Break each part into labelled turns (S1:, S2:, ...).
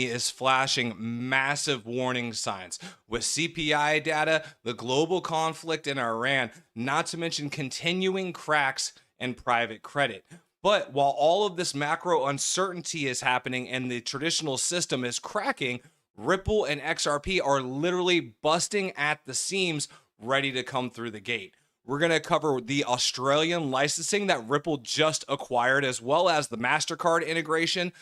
S1: is flashing massive warning signs with CPI data, the global conflict in Iran, not to mention continuing cracks in private credit. But while all of this macro uncertainty is happening and the traditional system is cracking, Ripple and XRP are literally busting at the seams, ready to come through the gate. We're going to cover the Australian licensing that Ripple just acquired, as well as the Mastercard integration,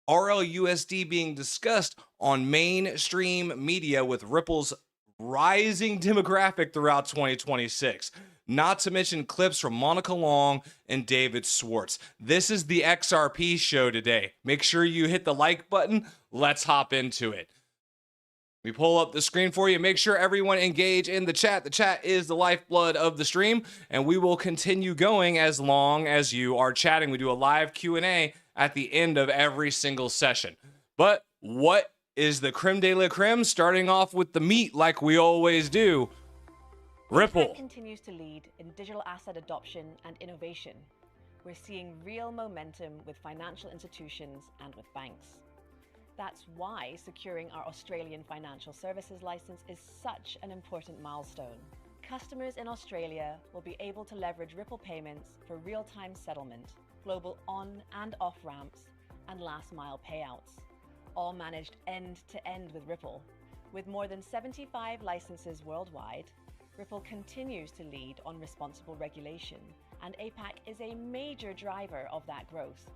S1: RLUSD being discussed on mainstream media with Ripple's rising demographic throughout 2026. Not to mention clips from Monica Long and David Schwartz. This is the XRP show today. Make sure you hit the like button. Let's hop into it. We pull up the screen for you. Make sure everyone engage in the chat. The chat is the lifeblood of the stream, and we will continue going as long as you are chatting. We do a live Q&A at the end of every single session. But what is the creme de la creme? Starting off with the meat like we always do. Ripple
S2: continues to lead in digital asset adoption and innovation. We're seeing real momentum with financial institutions and with banks. That's why securing our Australian financial services license is such an important milestone. Customers in Australia will be able to leverage Ripple payments for real-time settlement, global on and off ramps, and last mile payouts, all managed end to end with Ripple. With more than 75 licenses worldwide, Ripple continues to lead on responsible regulation, and APAC is a major driver of that growth.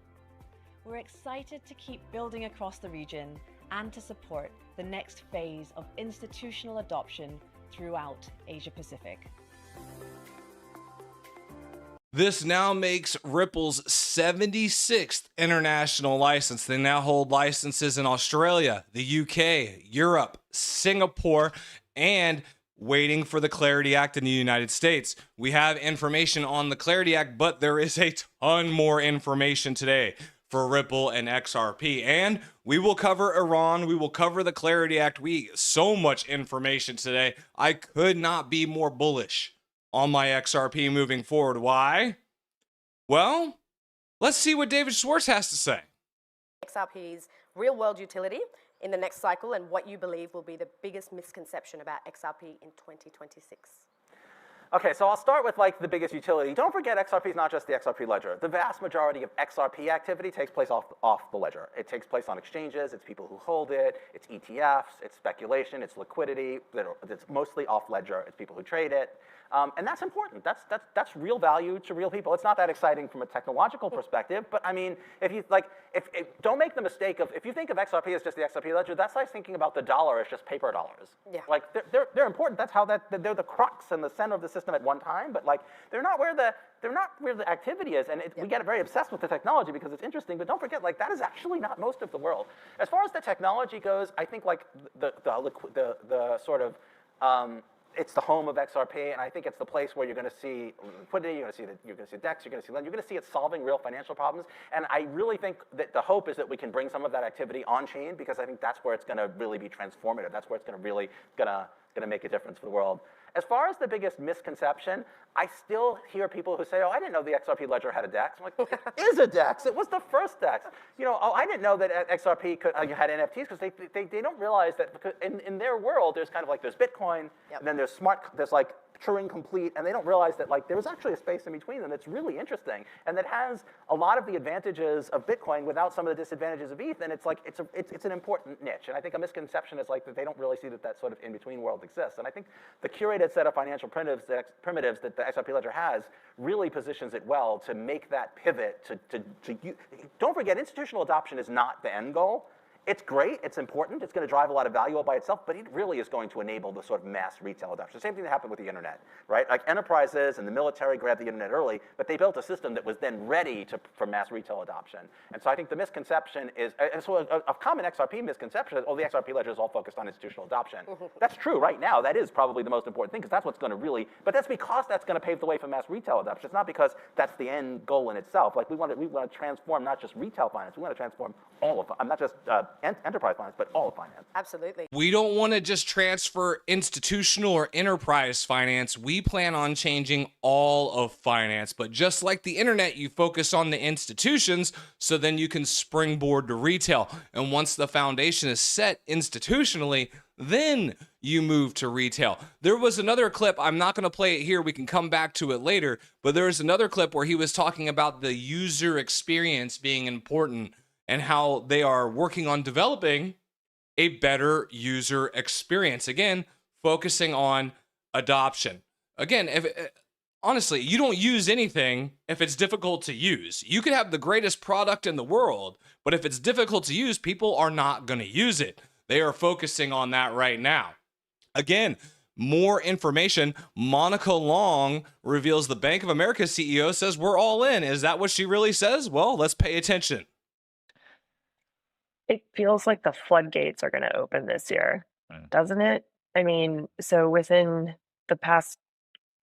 S2: We're excited to keep building across the region and to support the next phase of institutional adoption throughout Asia Pacific.
S1: This now makes Ripple's 76th international license. They now hold licenses in Australia, the UK, Europe, Singapore, and waiting for the Clarity Act in the United States. We have information on the Clarity Act, but there is a ton more information today for Ripple and XRP. And we will cover Iran. We will cover the Clarity Act. So much information today. I could not be more bullish on my XRP moving forward. Why? Well, let's see what David Schwartz has to say.
S3: XRP's real-world utility in the next cycle and what you believe will be the biggest misconception about XRP in 2026.
S4: Okay, so I'll start with like the biggest utility. Don't forget XRP is not just the XRP ledger. The vast majority of XRP activity takes place off the ledger. It takes place on exchanges, it's people who hold it, it's ETFs, it's speculation, it's liquidity, it's mostly off ledger, it's people who trade it. And that's important. That's real value to real people. It's not that exciting from a technological perspective, but I mean, if you like, don't make the mistake of, if you think of XRP as just the XRP ledger, that's like thinking about the dollar as just paper dollars.
S3: Yeah.
S4: Like they're important. That's how they're the crux and the center of the system at one time, but like they're not where the activity is. And we get very obsessed with the technology because it's interesting, but don't forget, like that is actually not most of the world. As far as the technology goes, I think like the sort of it's the home of XRP, and I think it's the place where you're going to see liquidity, you're going to see DEX, you're going to see Lend, you're going to see it solving real financial problems. And I really think that the hope is that we can bring some of that activity on chain, because I think that's where it's going to really be transformative. That's where it's going to really going to make a difference for the world. As far as the biggest misconception, I still hear people who say, oh, I didn't know the XRP ledger had a DEX. I'm like, it is a DEX. It was the first DEX. You know, oh, I didn't know that XRP had NFTs, because they don't realize that because in their world, there's kind of like, there's Bitcoin, and then there's like Turing complete, and they don't realize that like there's actually a space in between them that's really interesting, and that has a lot of the advantages of Bitcoin without some of the disadvantages of ETH, and it's like it's an important niche. And I think a misconception is like that they don't really see that sort of in-between world exists. And I think the curated set of financial primitives that the XRP ledger has really positions it well to make that pivot don't forget, institutional adoption is not the end goal. It's great, it's important, it's going to drive a lot of value all by itself, but it really is going to enable the sort of mass retail adoption. The same thing that happened with the internet, right? Like enterprises and the military grabbed the internet early, but they built a system that was then ready for mass retail adoption. And so I think the misconception is, so a common XRP misconception is, oh, the XRP ledger is all focused on institutional adoption. That's true right now. That is probably the most important thing, because that's what's going to really, but that's because that's going to pave the way for mass retail adoption. It's not because that's the end goal in itself. Like we want to transform not just retail finance, we want to transform all of them. I'm not just not enterprise finance, but all of finance.
S3: Absolutely.
S1: We don't want to just transfer institutional or enterprise finance. We plan on changing all of finance. But just like the internet, you focus on the institutions so then you can springboard to retail. And once the foundation is set institutionally, then you move to retail. There was another clip, I'm not going to play it here, we can come back to it later, but there was another clip where he was talking about the user experience being important and how they are working on developing a better user experience. Again, focusing on adoption. Again, honestly, you don't use anything if it's difficult to use. You could have the greatest product in the world, but if it's difficult to use, people are not going to use it. They are focusing on that right now. Again, more information. Monica Long reveals the Bank of America CEO says we're all in. Is that what she really says? Well, let's pay attention.
S5: It feels like the floodgates are going to open this year, doesn't it? I mean, so within the past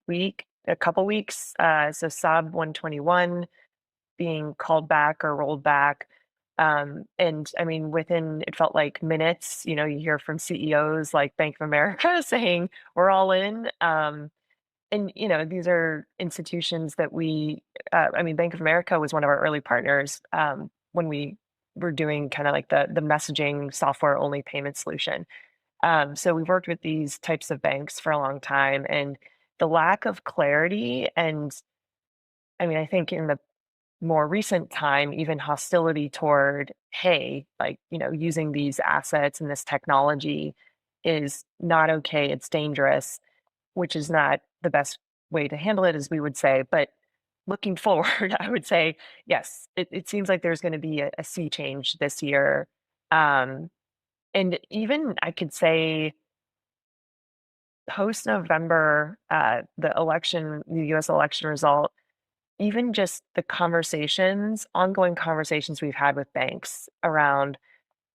S5: week, a couple weeks, so SAB 121 being called back or rolled back. And I mean, within, it felt like minutes, you hear from CEOs like Bank of America saying we're all in. And, these are institutions that Bank of America was one of our early partners when we were doing kind of like the messaging software only payment solution. So we've worked with these types of banks for a long time, and the lack of clarity, and I think in the more recent time, even hostility toward, hey, using these assets and this technology is not okay, it's dangerous, which is not the best way to handle it, as we would say. But looking forward, I would say, yes, it seems like there's going to be a sea change this year. And even I could say post-November, the US election result, even just the ongoing conversations we've had with banks around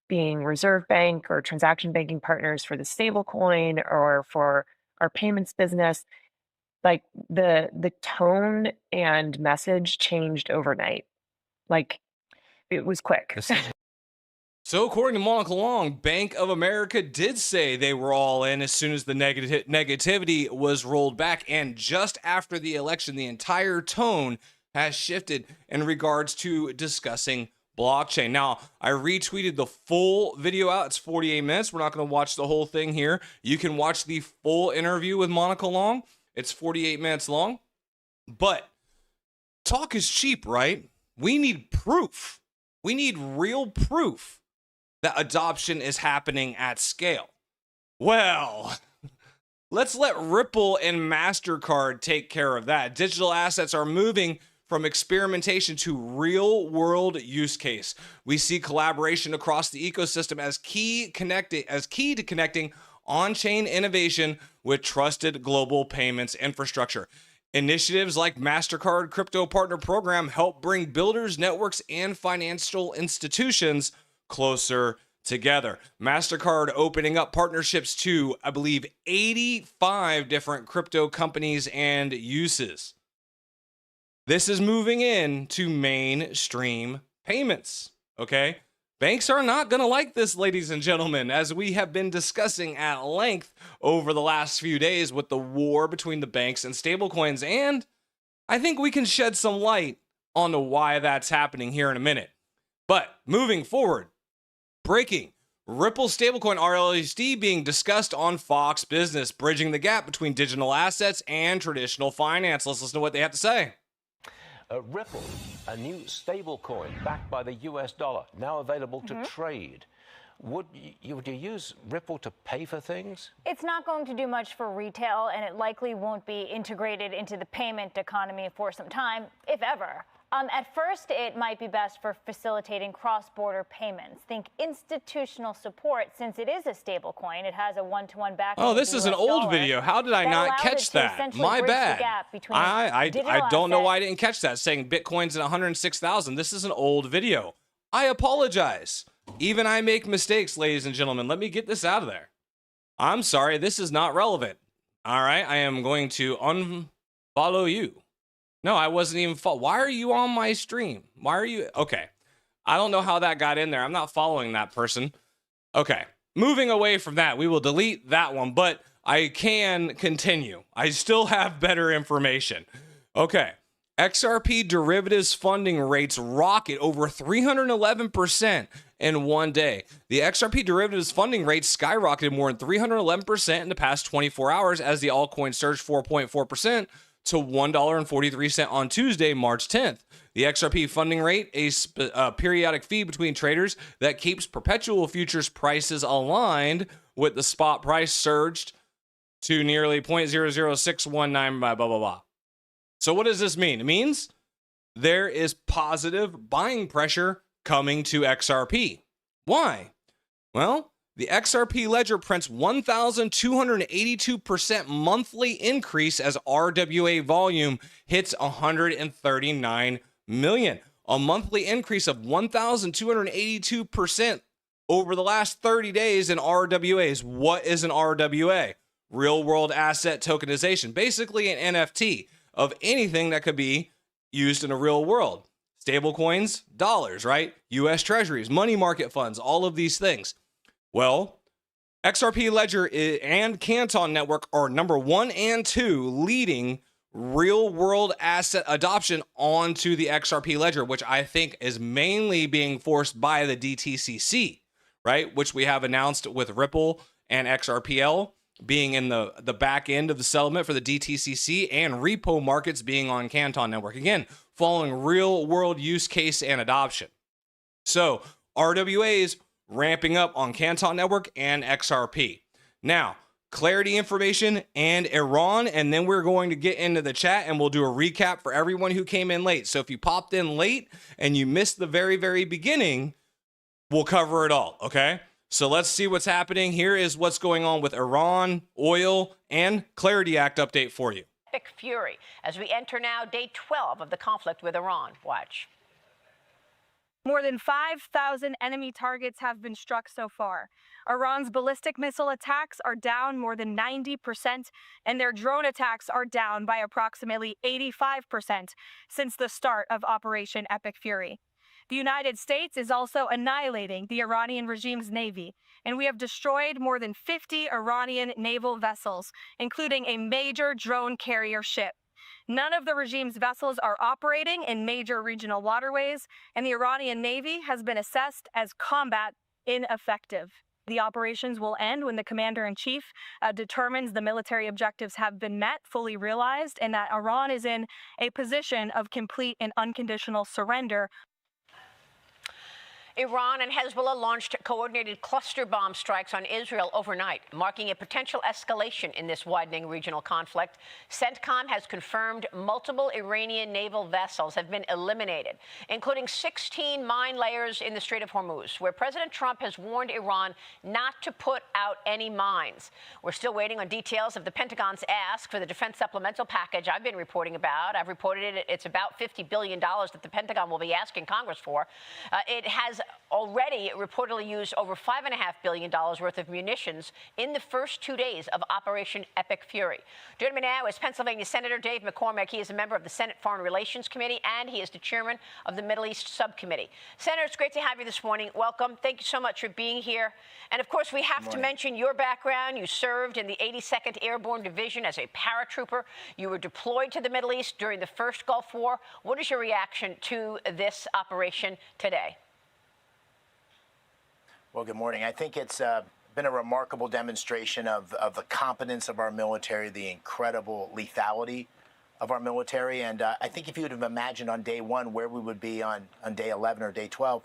S5: being reserve bank or transaction banking partners for the stablecoin or for our payments business, like the tone and message changed overnight. Like, it was quick.
S1: So according to Monica Long, Bank of America did say they were all in as soon as the negativity was rolled back. And just after the election, the entire tone has shifted in regards to discussing blockchain. Now, I retweeted the full video out. It's 48 minutes. We're not going to watch the whole thing here. You can watch the full interview with Monica Long. It's 48 minutes long. But talk is cheap, right? We need proof. We need real proof that adoption is happening at scale. Well, let's let Ripple and Mastercard take care of that. Digital assets are moving from experimentation to real world use case. We see collaboration across the ecosystem as key to connecting on-chain innovation with trusted global payments infrastructure. Initiatives like Mastercard Crypto Partner Program help bring builders, networks, and financial institutions closer together. Mastercard opening up partnerships to, I believe, 85 different crypto companies and uses. This is moving into mainstream payments, okay? Banks are not going to like this, ladies and gentlemen, as we have been discussing at length over the last few days with the war between the banks and stablecoins, and I think we can shed some light on why that's happening here in a minute. But moving forward, breaking. Ripple stablecoin RLUSD being discussed on Fox Business, bridging the gap between digital assets and traditional finance. Let's listen to what they have to say.
S6: Ripple, a new stablecoin backed by the US dollar, now available to trade. Would you use Ripple to pay for things?
S7: It's not going to do much for retail, and it likely won't be integrated into the payment economy for some time, if ever. At first, it might be best for facilitating cross-border payments. Think institutional support, since it is a stablecoin. It has a one-to-one backing.
S1: Oh, this is an old video. How did I not catch that? My bad. I don't know why I didn't catch that, saying Bitcoin's at 106,000. This is an old video. I apologize. Even I make mistakes, ladies and gentlemen. Let me get this out of there. I'm sorry. This is not relevant. All right. I am going to unfollow you. No, I wasn't even. Why are you on my stream? Why are you? Okay. I don't know how that got in there. I'm not following that person. Okay, moving away from that, we will delete that one, but I can continue. I still have better information. Okay, XRP derivatives funding rates rocket over 311% in one day. The XRP derivatives funding rate skyrocketed more than 311% in the past 24 hours as the altcoin surged 4.4% to $1.43 on Tuesday, March 10th. The XRP funding rate, a periodic fee between traders that keeps perpetual futures prices aligned with the spot price, surged to nearly 0.00619 blah, blah, blah, blah. So what does this mean? It means there is positive buying pressure coming to XRP. Why? Well, the XRP Ledger prints 1,282% monthly increase as RWA volume hits 139 million. A monthly increase of 1,282% over the last 30 days in RWAs. What is an RWA? Real world asset tokenization. Basically an NFT of anything that could be used in a real world. Stablecoins, dollars, right? US treasuries, money market funds, all of these things. Well, XRP Ledger and Canton Network are number 1 and 2 leading real world asset adoption onto the XRP Ledger, which I think is mainly being forced by the DTCC, right? Which we have announced with Ripple and XRPL being in the back end of the settlement for the DTCC, and repo markets being on Canton Network. Again, following real world use case and adoption. So RWAs ramping up on Canton Network and XRP. Now, clarity information and Iran, and then we're going to get into the chat and we'll do a recap for everyone who came in late. So if you popped in late and you missed the very, very beginning, we'll cover it all, okay? So let's see what's happening. Here is what's going on with Iran, oil, and Clarity Act update for you.
S8: Epic fury as we enter now day 12 of the conflict with Iran. Watch.
S9: More than 5,000 enemy targets have been struck so far. Iran's ballistic missile attacks are down more than 90%, and their drone attacks are down by approximately 85% since the start of Operation Epic Fury. The United States is also annihilating the Iranian regime's navy, and we have destroyed more than 50 Iranian naval vessels, including a major drone carrier ship. None of the regime's vessels are operating in major regional waterways, and the Iranian Navy has been assessed as combat ineffective. The operations will end when the commander-in-chief determines the military objectives have been met, fully realized, and that Iran is in a position of complete and unconditional surrender.
S8: Iran and Hezbollah launched coordinated cluster bomb strikes on Israel overnight, marking a potential escalation in this widening regional conflict. CENTCOM has confirmed multiple Iranian naval vessels have been eliminated, including 16 mine layers in the Strait of Hormuz, where President Trump has warned Iran not to put out any mines. We're still waiting on details of the Pentagon's ask for the defense supplemental package I've been reporting about. I've reported it's about $50 billion that the Pentagon will be asking Congress for. It has already reportedly used over $5.5 billion worth of munitions in the first 2 days of Operation Epic Fury. Joining me now is Pennsylvania Senator Dave McCormick. He is a member of the Senate Foreign Relations Committee, and he is the chairman of the Middle East Subcommittee. Senator, it's great to have you this morning. Welcome. Thank you so much for being here. And, of course, we have to mention your background. You served in the 82nd Airborne Division as a paratrooper. You were deployed to the Middle East during the first Gulf War. What is your reaction to this operation today?
S10: Well, good morning. I think it's been a remarkable demonstration of the competence of our military, the incredible lethality of our military. And I think if you would have imagined on day 1 where we would be on day 11 or day 12,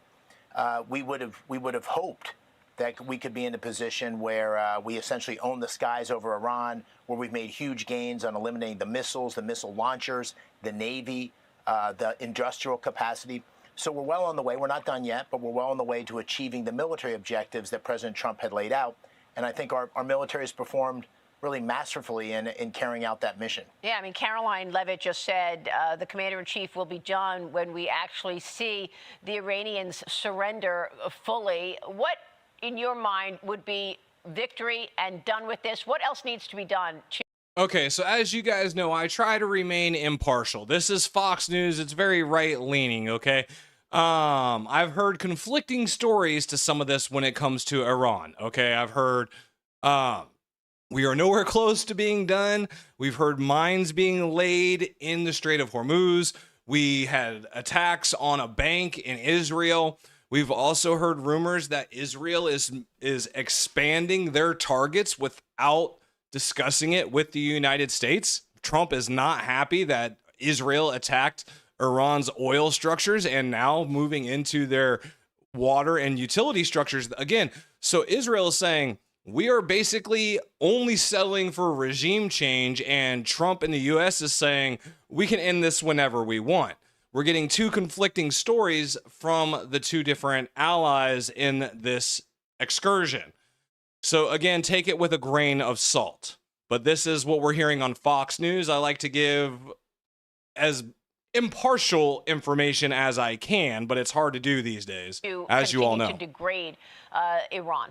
S10: we would have hoped that we could be in a position where we essentially own the skies over Iran, where we've made huge gains on eliminating the missiles, the missile launchers, the Navy, the industrial capacity. So we're well on the way. We're not done yet, but we're well on the way to achieving the military objectives that President Trump had laid out. And I think our military has performed really masterfully in carrying out that mission. Yeah, I mean, Caroline Levitt just said the commander-in-chief will be done when we actually see the Iranians surrender fully. What, in your mind, would be victory and done with this? What else needs to be done?
S1: Okay, so as you guys know, I try to remain impartial. This is Fox News. It's very right-leaning, okay? I've heard conflicting stories to some of this when it comes to Iran. Okay, I've heard we are nowhere close to being done. We've heard mines being laid in the Strait of Hormuz. We had attacks on a bank in Israel. We've also heard rumors that Israel is expanding their targets without discussing it with the United States. Trump is not happy that Israel attacked Iran's oil structures and now moving into their water and utility structures again. So Israel is saying, we are basically only settling for regime change, and Trump in the U.S. is saying we can end this whenever we want. We're getting two conflicting stories from the two different allies in this excursion. So again, take it with a grain of salt. But this is what we're hearing on Fox News. I like to give as impartial information as I can, but it's hard to do these days, as you all know.
S8: To degrade Iran.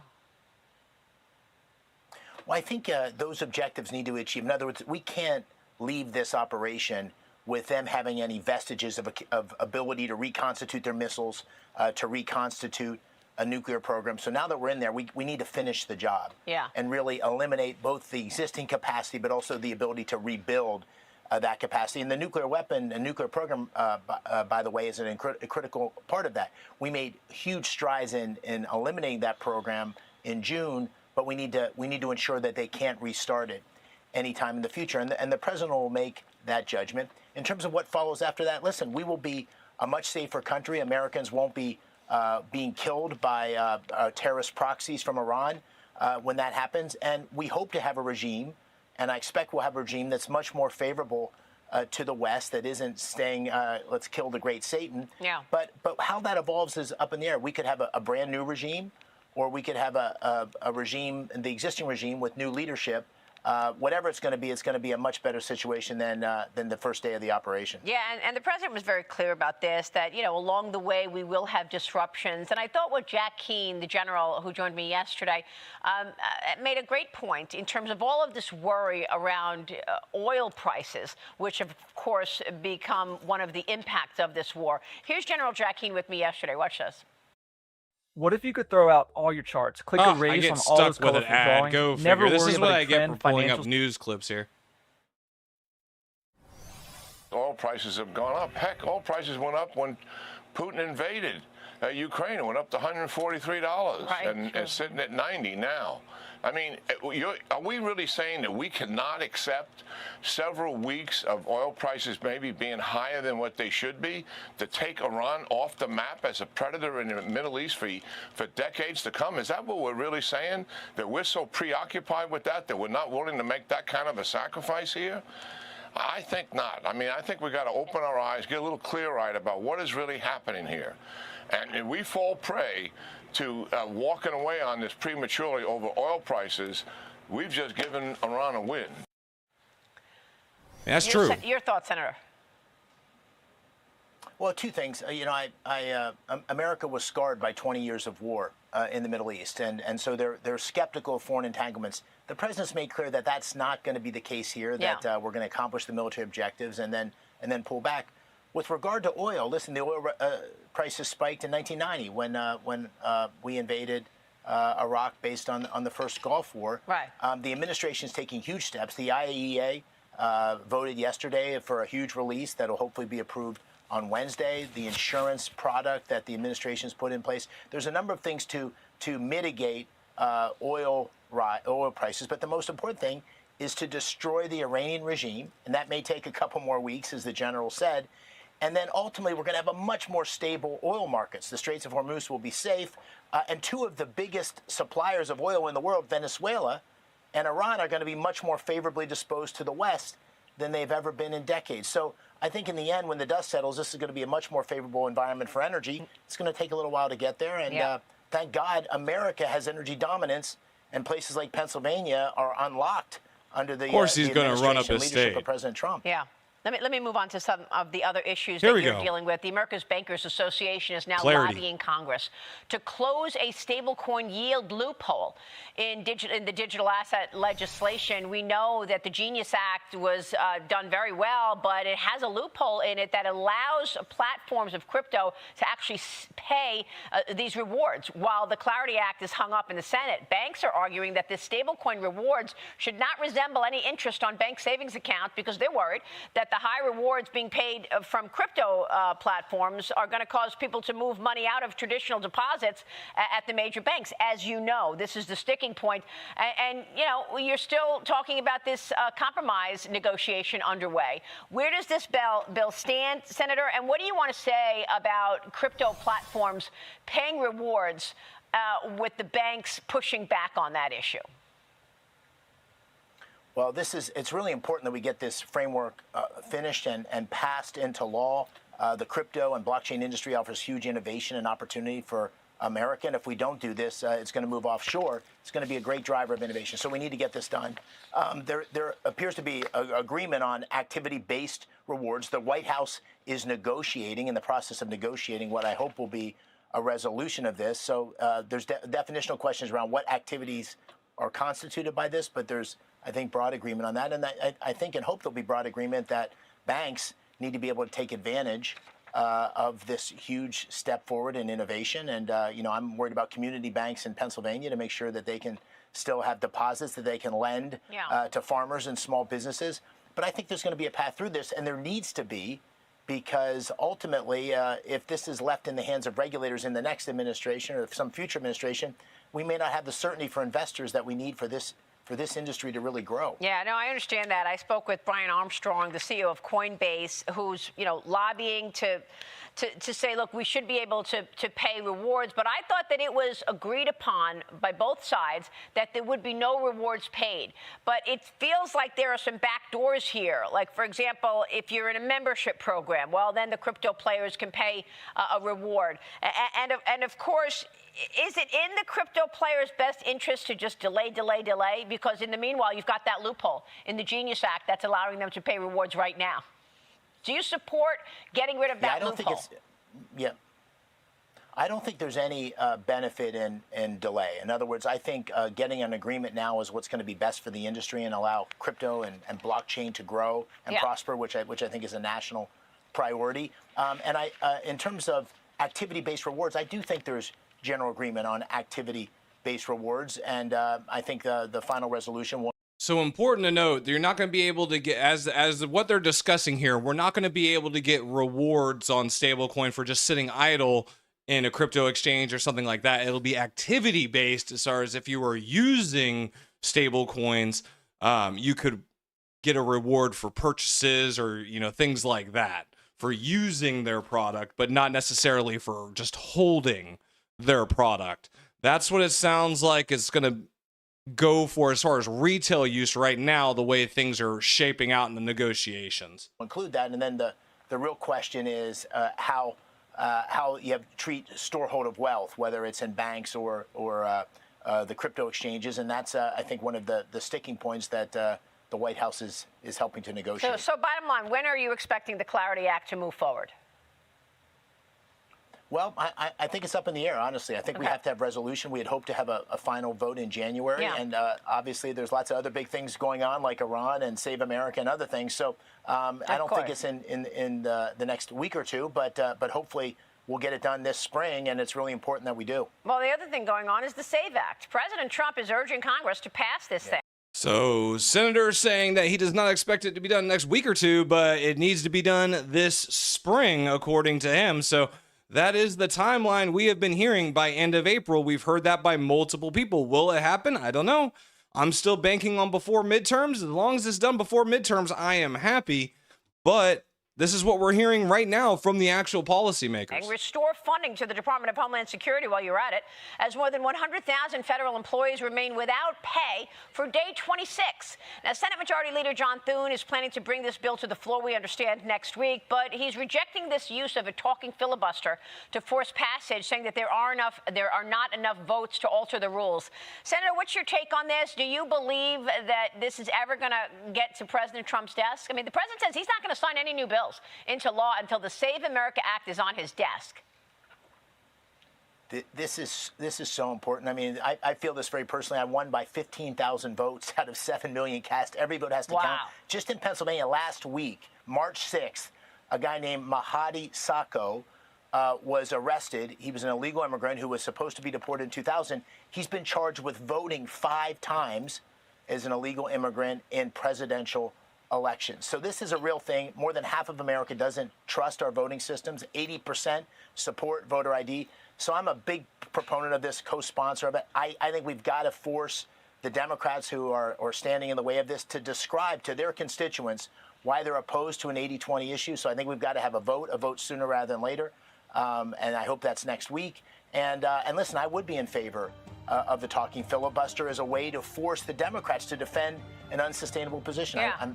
S10: Well, I think those objectives need to be achieved. In other words, we can't leave this operation with them having any vestiges of ability to reconstitute their missiles, to reconstitute a nuclear program. So now that we're in there, we need to finish the job and really eliminate both the existing capacity, but also the ability to rebuild that capacity. And the nuclear weapon and nuclear program, by the way, is a critical part of that. We made huge strides in eliminating that program in June, but we need to ensure that they can't restart it anytime in the future. And the president will make that judgment. In terms of what follows after that, listen, we will be a much safer country. Americans won't be being killed by terrorist proxies from Iran when that happens. And we hope to have a regime, and I expect we'll have a regime that's much more favorable to the West, that isn't staying, let's kill the great Satan.
S8: Yeah.
S10: But how that evolves is up in the air. We could have a brand new regime, or we could have a regime, the existing regime with new leadership. Whatever it's going to be a much better situation than the first day of the operation.
S8: Yeah, and the president was very clear about this, that, you know, along the way we will have disruptions. And I thought what Jack Keane, the general who joined me yesterday, made a great point in terms of all of this worry around oil prices, which have, of course, become one of the impacts of this war. Here's General Jack Keane with me yesterday. Watch this.
S11: What if you could throw out all your charts, click erase on all those colorful drawings,
S1: Go
S11: never
S1: figure. This
S11: worry
S1: is
S11: about
S1: what
S11: a
S1: I get
S11: trend,
S1: for pulling up
S11: financials?
S1: news clips here.
S12: Oil prices have gone up. Heck, oil prices went up when Putin invaded Ukraine. It went up to $143 and it's sitting at 90 now. I mean, are we really saying that we cannot accept several weeks of oil prices maybe being higher than what they should be to take Iran off the map as a predator in the Middle East for decades to come? Is that what we're really saying? That we're so preoccupied with that we're not willing to make that kind of a sacrifice here? I think not. I mean, I think we got to open our eyes, get a little clear-eyed about what is really happening here. And if we fall prey to walking away on this prematurely over oil prices, we've just given Iran a win.
S1: That's true.
S8: Your thoughts, Senator?
S10: Well, two things. America was scarred by 20 years of war in the Middle East, and so they're skeptical of foreign entanglements. The president's made clear that that's not going to be the case here, that we're going to accomplish the military objectives and then pull back. With regard to oil, listen, the oil prices spiked in 1990 when we invaded Iraq based on the first Gulf War.
S8: Right.
S10: The administration is taking huge steps. The IAEA voted yesterday for a huge release that will hopefully be approved on Wednesday. The insurance product that the administration has put in place. There's a number of things to mitigate oil prices, but the most important thing is to destroy the Iranian regime, and that may take a couple more weeks, as the general said. And then ultimately, we're going to have a much more stable oil markets. The Straits of Hormuz will be safe, and two of the biggest suppliers of oil in the world, Venezuela and Iran, are going to be much more favorably disposed to the West than they've ever been in decades. So I think in the end, when the dust settles, this is going to be a much more favorable environment for energy. It's going to take a little while to get there, and thank God America has energy dominance, and places like Pennsylvania are unlocked under the,
S1: of course, he's
S10: the
S1: going to run up his
S10: leadership
S1: state
S10: of President Trump.
S8: Yeah. Let me move on to some of the other issues
S1: Here
S8: that
S1: we
S8: you're
S1: go.
S8: dealing with. The America's Bankers Association is now
S1: Clarity.
S8: lobbying Congress to close a stablecoin yield loophole in the digital asset legislation. We know that the Genius Act was done very well, but it has a loophole in it that allows platforms of crypto to actually pay these rewards, while the Clarity Act is hung up in the Senate. Banks are arguing that the stablecoin rewards should not resemble any interest on bank savings accounts because they're worried that the high rewards being paid from crypto platforms are going to cause people to move money out of traditional deposits at the major banks. As you know, this is the sticking point. And you know, you're still talking about this compromise negotiation underway. Where does this bill stand, Senator? And what do you want to say about crypto platforms paying rewards with the banks pushing back on that issue?
S10: Well, it's really important that we get this framework finished and passed into law. The crypto and blockchain industry offers huge innovation and opportunity for America. And if we don't do this, it's going to move offshore. It's going to be a great driver of innovation. So we need to get this done. There appears to be agreement on activity-based rewards. The White House is negotiating, in the process of negotiating, what I hope will be a resolution of this. So there's definitional questions around what activities are constituted by this, but there's, I think, broad agreement on that. And I think and hope there'll be broad agreement that banks need to be able to take advantage of this huge step forward in innovation. And, you know, I'm worried about community banks in Pennsylvania to make sure that they can still have deposits that they can lend to farmers and small businesses. But I think there's going to be a path through this, and there needs to be, because ultimately, if this is left in the hands of regulators in the next administration or some future administration, we may not have the certainty for investors that we need for this industry to really grow.
S8: Yeah, no, I understand that. I spoke with Brian Armstrong, the CEO of Coinbase, who's, you know, lobbying to say, look, we should be able to pay rewards. But I thought that it was agreed upon by both sides that there would be no rewards paid. But it feels like there are some back doors here. Like, for example, if you're in a membership program, well, then the crypto players can pay a reward. And of course, is it in the crypto players' best interest to just delay? Because in the meanwhile, you've got that loophole in the Genius Act that's allowing them to pay rewards right now. Do you support getting rid of that loophole?
S10: I don't think there's any benefit in delay. In other words, I think getting an agreement now is what's going to be best for the industry and allow crypto and blockchain to grow and prosper, which I think is a national priority. In terms of activity-based rewards, I do think there's general agreement on activity-based rewards, and I think the final resolution will.
S1: So important to note that you're not going to be able to get, as what they're discussing here, we're not going to be able to get rewards on stablecoin for just sitting idle in a crypto exchange or something like that. It'll be activity-based, as far as if you were using stablecoins, you could get a reward for purchases or, you know, things like that for using their product, but not necessarily for just holding their product. That's what it sounds like it's going to go for as far as retail use right now, the way things are shaping out in the negotiations.
S10: Include that, and then the real question is how you treat storehold of wealth, whether it's in banks or the crypto exchanges, and that's I think one of the sticking points that the White House is helping to negotiate.
S8: So bottom line, when are you expecting the Clarity Act to move forward?
S10: Well, I think it's up in the air, honestly. I think we have to have resolution. We had hoped to have a final vote in January. And obviously, there's lots of other big things going on, like Iran and Save America and other things. So I don't think it's in the next week or two, but hopefully we'll get it done this spring, and it's really important that we do.
S8: Well, the other thing going on is the SAVE Act. President Trump is urging Congress to pass this thing.
S1: So, Senator saying that he does not expect it to be done next week or two, but it needs to be done this spring, according to him. So, that is the timeline we have been hearing by end of April. We've heard that by multiple people. Will it happen? I don't know. I'm still banking on before midterms. As long as it's done before midterms, I am happy. But this is what we're hearing right now from the actual policymakers.
S8: And restore funding to the Department of Homeland Security while you're at it, as more than 100,000 federal employees remain without pay for day 26. Now, Senate Majority Leader John Thune is planning to bring this bill to the floor, we understand, next week, but he's rejecting this use of a talking filibuster to force passage, saying that there are not enough votes to alter the rules. Senator, what's your take on this? Do you believe that this is ever going to get to President Trump's desk? I mean, the president says he's not going to sign any new bills into law until the Save America Act is on his desk.
S10: This is so important. I mean, I feel this very personally. I won by 15,000 votes out of 7 million cast. Every vote has to count. Just in Pennsylvania last week, March 6th, a guy named Mahadi Sacco was arrested. He was an illegal immigrant who was supposed to be deported in 2000. He's been charged with voting 5 times as an illegal immigrant in presidential elections. So this is a real thing. More than half of America doesn't trust our voting systems. 80% support voter ID. So I'm a big proponent of this, co-sponsor of it. I think we've got to force the Democrats who are standing in the way of this to describe to their constituents why they're opposed to an 80-20 issue. So I think we've got to have a vote sooner rather than later. And I hope that's next week. And listen, I would be in favor of the talking filibuster as a way to force the Democrats to defend an unsustainable position.
S8: Yeah.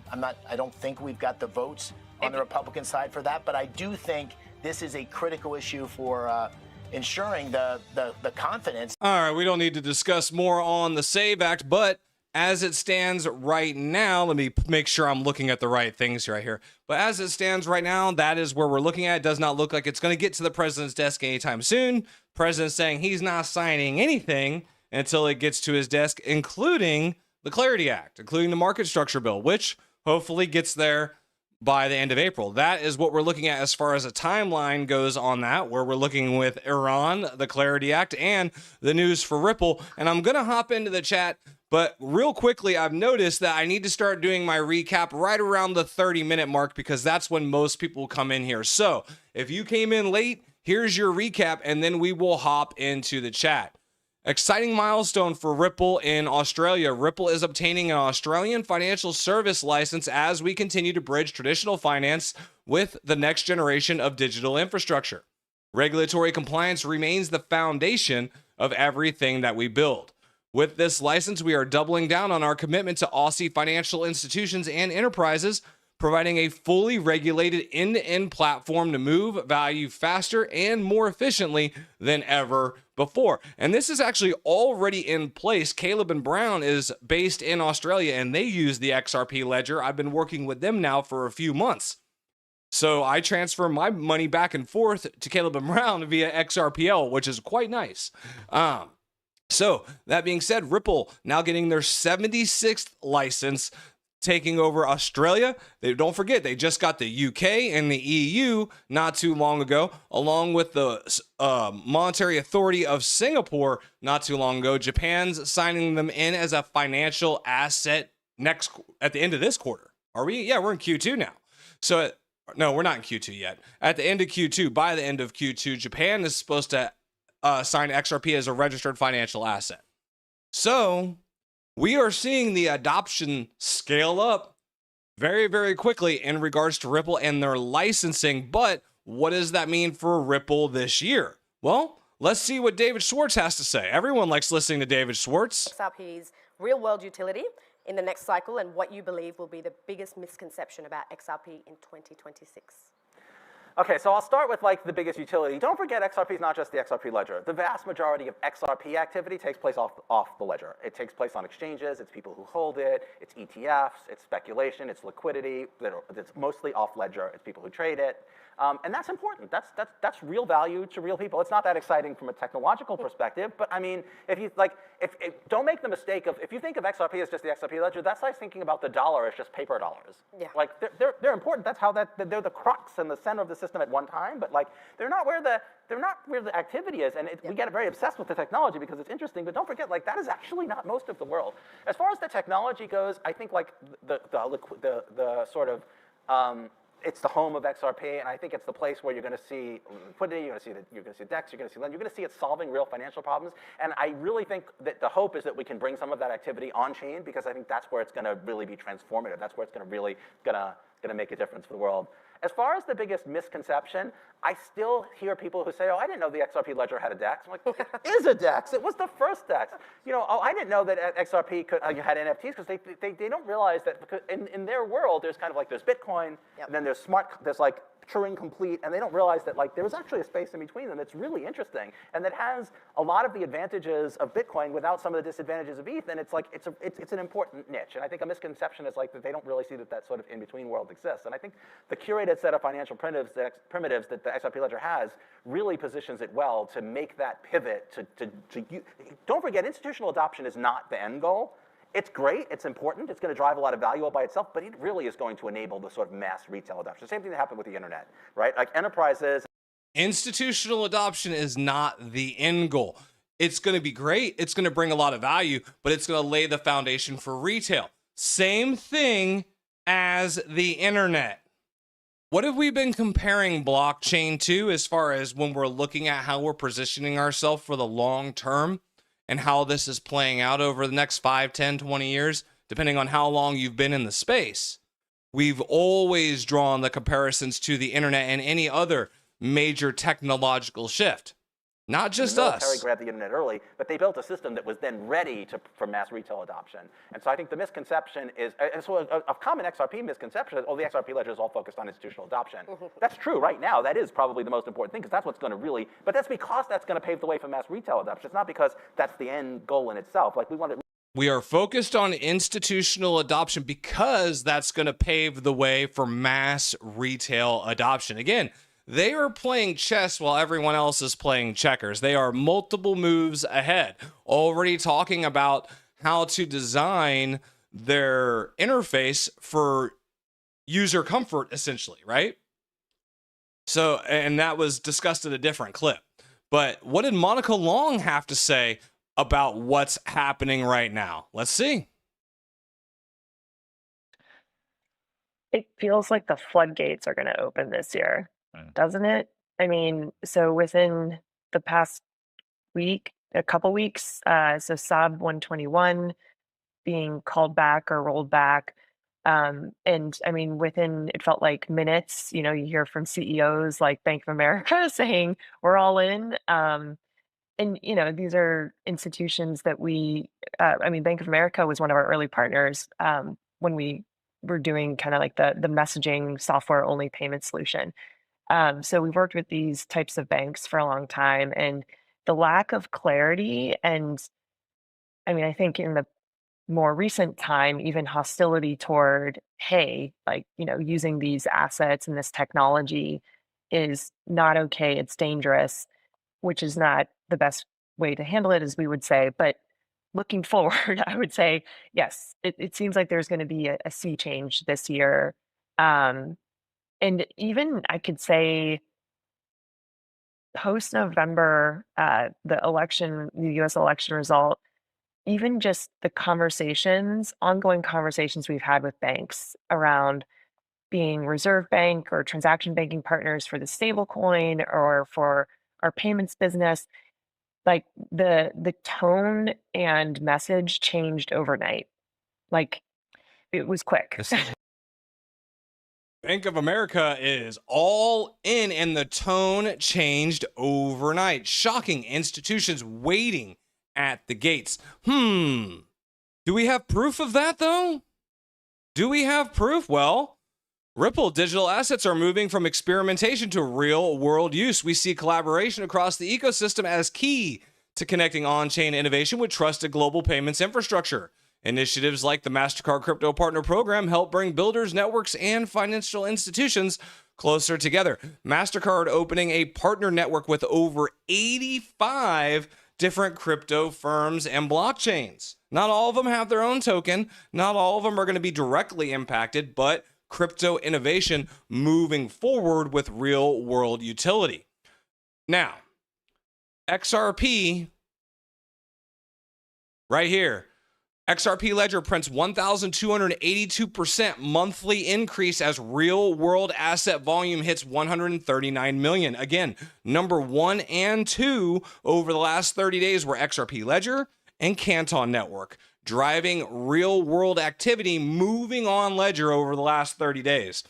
S10: I don't think we've got the votes on the Republican side for that, but I do think this is a critical issue for ensuring the confidence.
S1: All right, we don't need to discuss more on the SAVE Act, but as it stands right now, let me make sure I'm looking at the right things right here. But as it stands right now, that is where we're looking at. It does not look like it's going to get to the president's desk anytime soon. President saying he's not signing anything until it gets to his desk, including the Clarity Act, including the market structure bill, which hopefully gets there by the end of April. That is what we're looking at as far as a timeline goes on that, where we're looking with Iran, the Clarity Act, and the news for Ripple. And I'm going to hop into the chat, but real quickly, I've noticed that I need to start doing my recap right around the 30-minute mark because that's when most people come in here. So if you came in late, here's your recap, and then we will hop into the chat. Exciting milestone for Ripple in Australia. Ripple is obtaining an Australian financial service license as we continue to bridge traditional finance with the next generation of digital infrastructure. Regulatory compliance remains the foundation of everything that we build. With this license, we are doubling down on our commitment to Aussie financial institutions and enterprises, providing a fully regulated end-to-end platform to move value faster and more efficiently than ever before. And this is actually already in place. Caleb and Brown is based in Australia, and they use the XRP Ledger. I've been working with them now for a few months. So I transfer my money back and forth to Caleb and Brown via XRPL, which is quite nice. So that being said, Ripple now getting their 76th license, taking over Australia. Don't forget, they just got the UK and the EU not too long ago, along with the Monetary Authority of Singapore not too long ago. Japan's signing them in as a financial asset at the end of this quarter. Are we? Yeah, we're in Q2 now. So, no, we're not in Q2 yet. At the end of Q2, by the end of Q2, Japan is supposed to sign XRP as a registered financial asset. So we are seeing the adoption scale up very, very quickly in regards to Ripple and their licensing. But what does that mean for Ripple this year? Well, let's see what David Schwartz has to say. Everyone likes listening to David Schwartz.
S3: XRP's real-world utility in the next cycle and what you believe will be the biggest misconception about XRP in 2026.
S4: Okay, so I'll start with like the biggest utility. Don't forget XRP is not just the XRP Ledger. The vast majority of XRP activity takes place off the ledger. It takes place on exchanges, it's people who hold it, it's ETFs, it's speculation, it's liquidity. It's mostly off ledger, it's people who trade it. And that's important. That's real value to real people. It's not that exciting from a technological perspective, but I mean, don't make the mistake of, if you think of XRP as just the XRP Ledger, that's like thinking about the dollar as just paper dollars.
S3: Yeah.
S4: Like they're important. That's how they're the crux and the center of the system at one time, but like they're not where the activity is. And we get very obsessed with the technology because it's interesting, but don't forget, like that is actually not most of the world. As far as the technology goes, I think like the sort of it's the home of XRP, and I think it's the place where you're going to see liquidity, you're going to see DEX, you're going to see lend, you're going to see it solving real financial problems. And I really think that the hope is that we can bring some of that activity on chain, because I think that's where it's going to really be transformative. That's where it's going to really going to make a difference for the world. As far as the biggest misconception, I still hear people who say, oh, I didn't know the XRP Ledger had a DEX. I'm like, it is a DEX. It was the first DEX. You know, oh, I didn't know that XRP had NFTs because they don't realize that because in their world, there's kind of like there's Bitcoin, and then there's like Turing Complete, and they don't realize that like there was actually a space in between them that's really interesting and that has a lot of the advantages of Bitcoin without some of the disadvantages of ETH, and it's like it's an important niche. And I think a misconception is like that they don't really see that sort of in-between world exists. And I think the curated set of financial primitives that the XRP Ledger has really positions it well to make that pivot don't forget, institutional adoption is not the end goal. It's great, it's important, it's going to drive a lot of value all by itself, but it really is going to enable the sort of mass retail adoption. Same thing that happened with the internet, right? Like enterprises.
S1: Institutional adoption is not the end goal. It's going to be great, it's going to bring a lot of value, but it's going to lay the foundation for retail. Same thing as the internet. What have we been comparing blockchain to as far as when we're looking at how we're positioning ourselves for the long term? And how this is playing out over the next 5, 10, 20 years, depending on how long you've been in the space. We've always drawn the comparisons to the internet and any other major technological shift. Not just us.
S4: The military grabbed the internet early, but they built a system that was then ready for mass retail adoption. And so I think the misconception is, and so a common XRP misconception is, oh, the XRP Ledger is all focused on institutional adoption. That's true right now. That is probably the most important thing because that's what's going to really, but that's because that's going to pave the way for mass retail adoption. It's not because that's the end goal in itself. Like
S1: we are focused on institutional adoption because that's going to pave the way for mass retail adoption. Again, they are playing chess while everyone else is playing checkers. They are multiple moves ahead, already talking about how to design their interface for user comfort, essentially, right? So, and that was discussed at a different clip. But what did Monica Long have to say about what's happening right now? Let's see.
S5: It feels like the floodgates are going to open this year. Doesn't it? I mean, so within the past week, a couple weeks, so SAB 121 being called back or rolled back. And I mean, within, it felt like minutes, you know, you hear from CEOs like Bank of America saying, we're all in. And, you know, these are institutions that I mean, Bank of America was one of our early partners when we were doing kind of like the messaging software only payment solution. So we've worked with these types of banks for a long time, and the lack of clarity, and I mean, I think in the more recent time, even hostility toward, hey, like, you know, using these assets and this technology is not okay, it's dangerous, which is not the best way to handle it, as we would say. But looking forward, I would say, yes, it seems like there's going to be a sea change this year. And even I could say post-November, the US election result, even just the ongoing conversations we've had with banks around being reserve bank or transaction banking partners for the stablecoin or for our payments business, like the tone and message changed overnight. Like it was quick.
S1: Bank of America is all in, and the tone changed overnight. Shocking. Institutions waiting at the gates. Do we have proof of that, though? Do we have proof? Well, Ripple digital assets are moving from experimentation to real-world use. We see collaboration across the ecosystem as key to connecting on-chain innovation with trusted global payments infrastructure. Initiatives like the Mastercard Crypto Partner Program help bring builders, networks, and financial institutions closer together. Mastercard opening a partner network with over 85 different crypto firms and blockchains. Not all of them have their own token. Not all of them are going to be directly impacted, but crypto innovation moving forward with real-world utility. Now, XRP, right here. XRP Ledger prints 1,282% monthly increase as real-world asset volume hits 139 million. Again, number 1 and 2 over the last 30 days were XRP Ledger and Canton Network, driving real-world activity moving on Ledger over the last 30 days.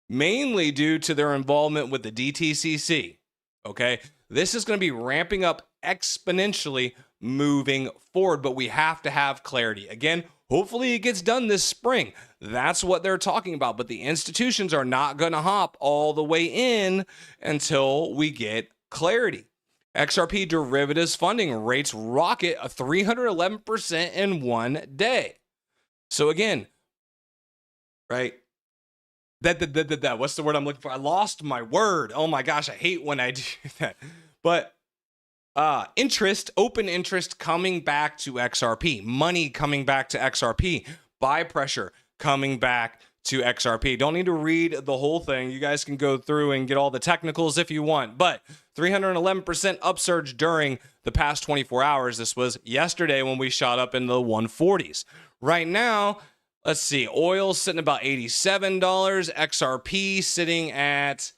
S1: mainly due to their involvement with the DTCC. Okay, this is going to be ramping up exponentially moving forward, but we have to have clarity. Again, hopefully it gets done this spring. That's what they're talking about, but the institutions are not going to hop all the way in until we get clarity. XRP derivatives funding rates rocket a 311% in one day. So again, right? That what's the word I'm looking for? I lost my word. Oh my gosh, I hate when I do that. But open interest coming back to XRP, money coming back to XRP, buy pressure coming back to XRP. Don't need to read the whole thing. You guys can go through and get all the technicals if you want, but 311% upsurge during the past 24 hours. This was yesterday when we shot up in the 140s. Right now, let's see, oil sitting about $87, XRP sitting at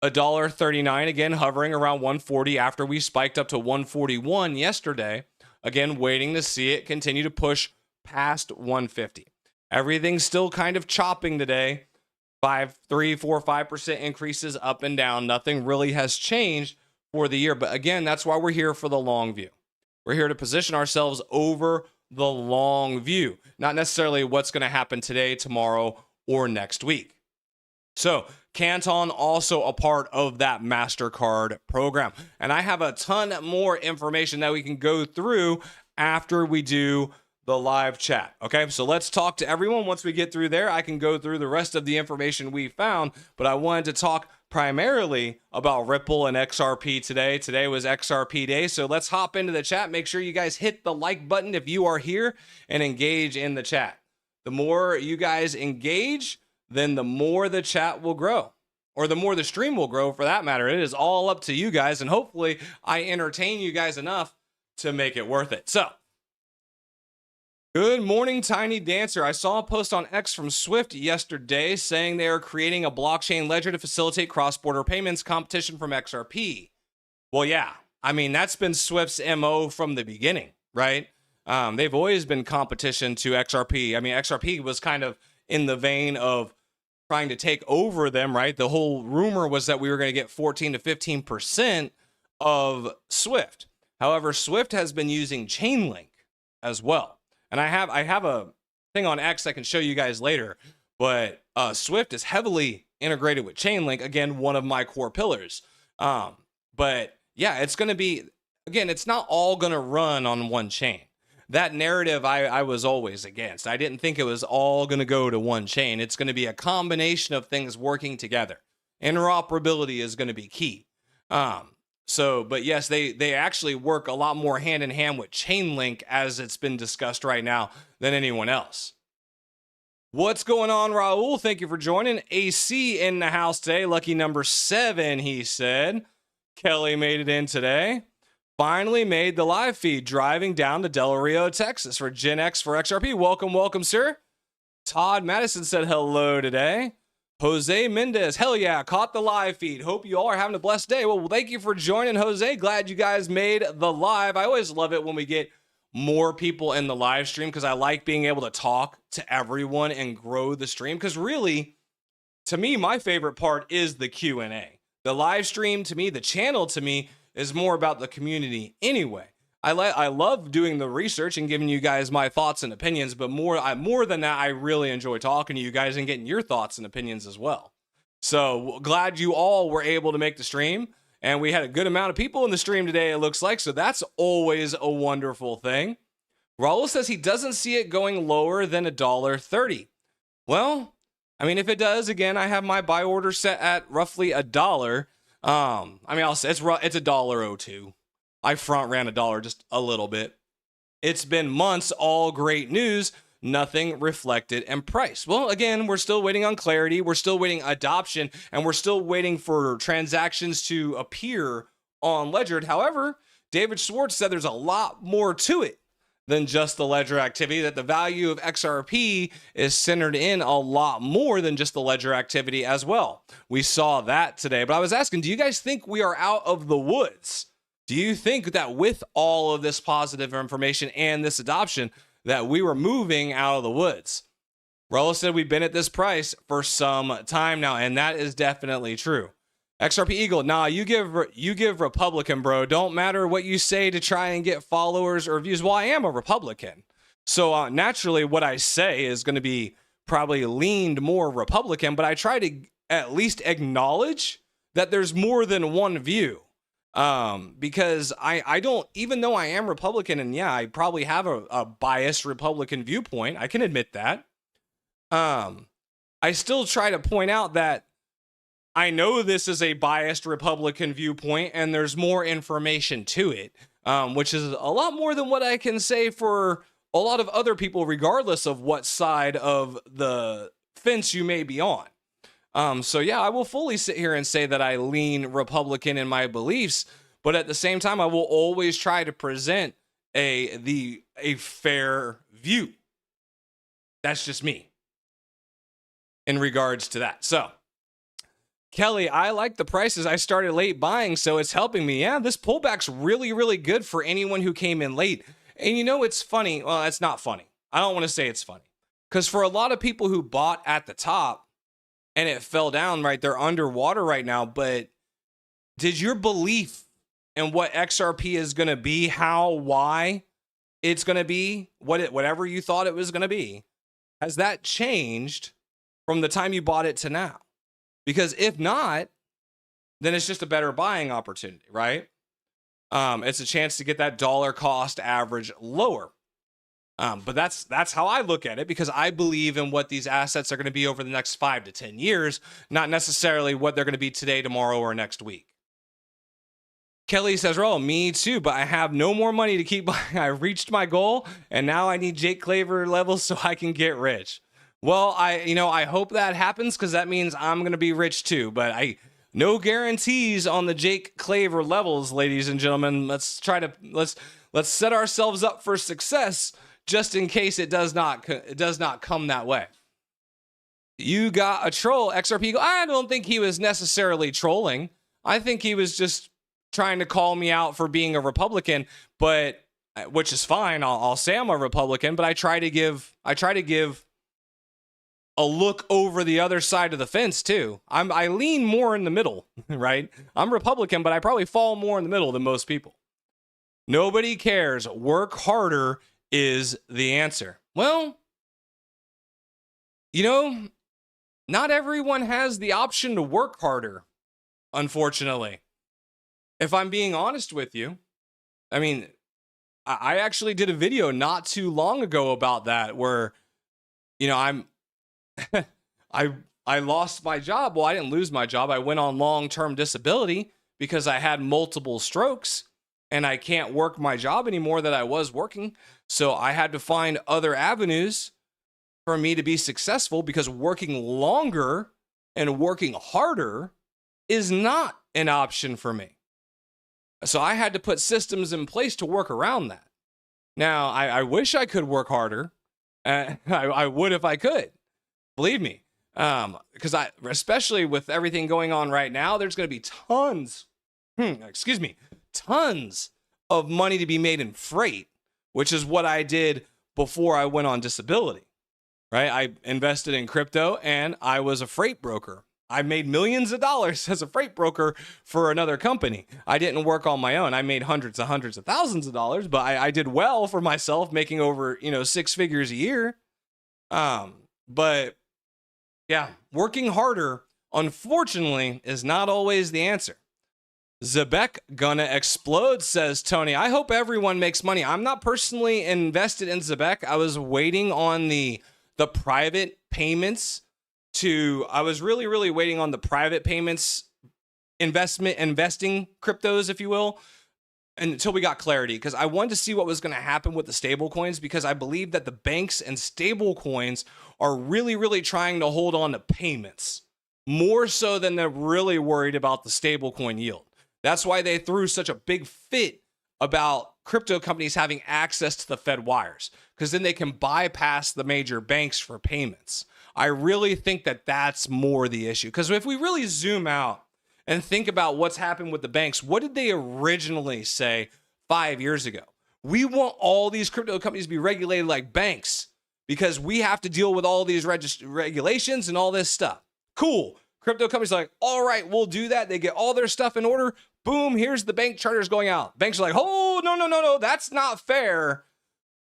S1: $1.39, again hovering around 140 after we spiked up to 141 yesterday. Again, waiting to see it continue to push past 150. Everything's still kind of chopping today. 3, 4, 5% increases up and down. Nothing really has changed for the year. But again, that's why we're here for the long view. We're here to position ourselves over the long view, not necessarily what's going to happen today, tomorrow, or next week. So Canton also a part of that Mastercard program. And I have a ton more information that we can go through after we do the live chat. Okay, so let's talk to everyone. Once we get through there, I can go through the rest of the information we found, but I wanted to talk primarily about Ripple and XRP today. Today was XRP day, so let's hop into the chat. Make sure you guys hit the like button if you are here and engage in the chat. The more you guys engage, then the more the chat will grow, or the more the stream will grow for that matter. It is all up to you guys, and hopefully I entertain you guys enough to make it worth it. So, good morning, Tiny Dancer. I saw a post on X from Swift yesterday saying they are creating a blockchain ledger to facilitate cross-border payments competition from XRP. Well, yeah, I mean, that's been Swift's MO from the beginning, right? They've always been competition to XRP. I mean, XRP was kind of in the vein of trying to take over them, right? The whole rumor was that we were going to get 14 to 15% of Swift. However, Swift has been using Chainlink as well. And I have a thing on X I can show you guys later, but Swift is heavily integrated with Chainlink, again, one of my core pillars. But yeah, it's going to be, again, it's not all going to run on one chain. That narrative I was always against. I didn't think it was all going to go to one chain. It's going to be a combination of things working together. Interoperability is going to be key. But yes, they actually work a lot more hand in hand with Chainlink, as it's been discussed right now, than anyone else. What's going on, Raul? Thank you for joining. AC in the house today. Lucky number 7, he said. Kelly made it in today. Finally made the live feed driving down to Del Rio, Texas for Gen X for XRP. Welcome, welcome, sir. Todd Madison said hello today. Jose Mendez, hell yeah, caught the live feed. Hope you all are having a blessed day. Well, thank you for joining, Jose. Glad you guys made the live. I always love it when we get more people in the live stream because I like being able to talk to everyone and grow the stream. Because really, to me, my favorite part is the Q&A. The live stream, to me, the channel, to me, is more about the community anyway. I love doing the research and giving you guys my thoughts and opinions, but more than that, I really enjoy talking to you guys and getting your thoughts and opinions as well. So glad you all were able to make the stream, and we had a good amount of people in the stream today, it looks like, so that's always a wonderful thing. Raul says he doesn't see it going lower than $1.30. Well, I mean, if it does, again, I have my buy order set at roughly $1. I mean, I'll say it's $1.02. I front ran $1 just a little bit. It's been months, all great news, nothing reflected in price. Well, again, we're still waiting on clarity. We're still waiting adoption, and we're still waiting for transactions to appear on Ledger. However, David Schwartz said there's a lot more to it than just the Ledger activity, that the value of XRP is centered in a lot more than just the Ledger activity as well. We saw that today, but I was asking, do you guys think we are out of the woods? Do you think that with all of this positive information and this adoption that we were moving out of the woods? Rella said we've been at this price for some time now, and that is definitely true. XRP Eagle, nah, you give Republican, bro. Don't matter what you say to try and get followers or views. Well, I am a Republican. So naturally what I say is going to be probably leaned more Republican, but I try to at least acknowledge that there's more than one view. Because I don't, even though I am Republican, and yeah, I probably have a biased Republican viewpoint, I can admit that. I still try to point out that I know this is a biased Republican viewpoint and there's more information to it, which is a lot more than what I can say for a lot of other people, regardless of what side of the fence you may be on. So yeah, I will fully sit here and say that I lean Republican in my beliefs, but at the same time, I will always try to present a fair view. That's just me in regards to that. So Kelly, I like the prices. I started late buying, so it's helping me. Yeah, this pullback's really, really good for anyone who came in late. And you know, it's funny. Well, it's not funny. I don't want to say it's funny. Because for a lot of people who bought at the top and it fell down, right, they're underwater right now. But did your belief in what XRP is going to be, how, why it's going to be, whatever you thought it was going to be, has that changed from the time you bought it to now? Because if not, then it's just a better buying opportunity, right? It's a chance to get that dollar cost average lower. But that's how I look at it, because I believe in what these assets are going to be over the next 5 to 10 years, not necessarily what they're going to be today, tomorrow, or next week. Kelly says, "Oh, me too, but I have no more money to keep buying. I reached my goal, and now I need Jake Claver levels so I can get rich." Well, I hope that happens, because that means I'm going to be rich too. But no guarantees on the Jake Claver levels, ladies and gentlemen. Let's set ourselves up for success, just in case it does not come that way. You got a troll, XRP. I don't think he was necessarily trolling. I think he was just trying to call me out for being a Republican, but which is fine. I'll say I'm a Republican, but I try to give a look over the other side of the fence too. I lean more in the middle, right? I'm Republican, but I probably fall more in the middle than most people. Nobody cares. Work harder is the answer. Well, not everyone has the option to work harder, unfortunately. If I'm being honest with you, I mean, I actually did a video not too long ago about that, where, I lost my job. Well, I didn't lose my job. I went on long-term disability because I had multiple strokes and I can't work my job anymore that I was working. So I had to find other avenues for me to be successful, because working longer and working harder is not an option for me. So I had to put systems in place to work around that. Now, I wish I could work harder. I would if I could. Believe me. Because especially with everything going on right now, there's going to be tons of money to be made in freight, which is what I did before I went on disability, right? I invested in crypto and I was a freight broker. I made millions of dollars as a freight broker for another company. I didn't work on my own. I made hundreds of thousands of dollars, but I did well for myself, making over, 6 figures a year. But yeah, working harder, unfortunately, is not always the answer. Zebek gonna explode, says Tony. I hope everyone makes money. I'm not personally invested in Zebek. I was waiting on the private payments I was really, really waiting on the private payments investing cryptos, if you will, until we got clarity, because I wanted to see what was going to happen with the stablecoins, because I believe that the banks and stablecoins are really, really trying to hold on to payments more so than they're really worried about the stablecoin yield. That's why they threw such a big fit about crypto companies having access to the Fed wires, because then they can bypass the major banks for payments. I really think that that's more the issue, because if we really zoom out and think about what's happened with the banks, what did they originally say 5 years ago? We want all these crypto companies to be regulated like banks, because we have to deal with all these regulations and all this stuff. Cool. Crypto companies are like, all right, we'll do that. They get all their stuff in order. Boom, here's the bank charters going out. Banks are like, oh, no, that's not fair.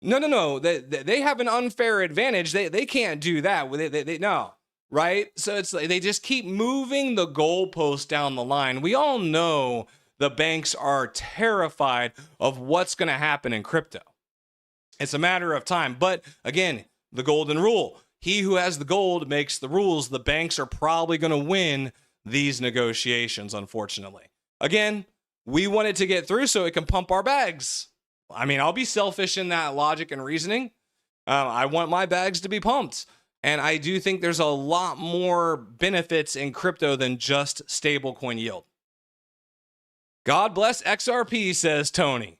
S1: No. They have an unfair advantage. They can't do that. No, right? So it's like they just keep moving the goalpost down the line. We all know the banks are terrified of what's going to happen in crypto. It's a matter of time. But again, the golden rule. He who has the gold makes the rules. The banks are probably going to win these negotiations, unfortunately. Again, we want it to get through so it can pump our bags. I mean, I'll be selfish in that logic and reasoning. I want my bags to be pumped. And I do think there's a lot more benefits in crypto than just stablecoin yield. God bless XRP, says Tony.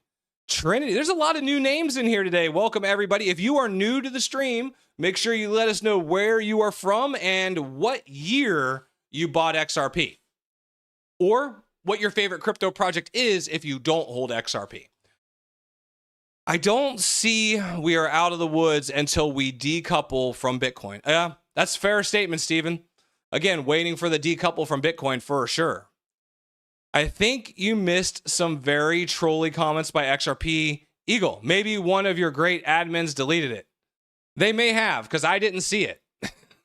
S1: Trinity, there's a lot of new names in here today. Welcome, everybody. If you are new to the stream, make sure you let us know where you are from and what year you bought XRP. Or what your favorite crypto project is if you don't hold XRP. I don't see we are out of the woods until we decouple from Bitcoin. Yeah, that's a fair statement, Stephen. Again, waiting for the decouple from Bitcoin for sure. I think you missed some very trolly comments by XRP Eagle. Maybe one of your great admins deleted it. They may have, because I didn't see it.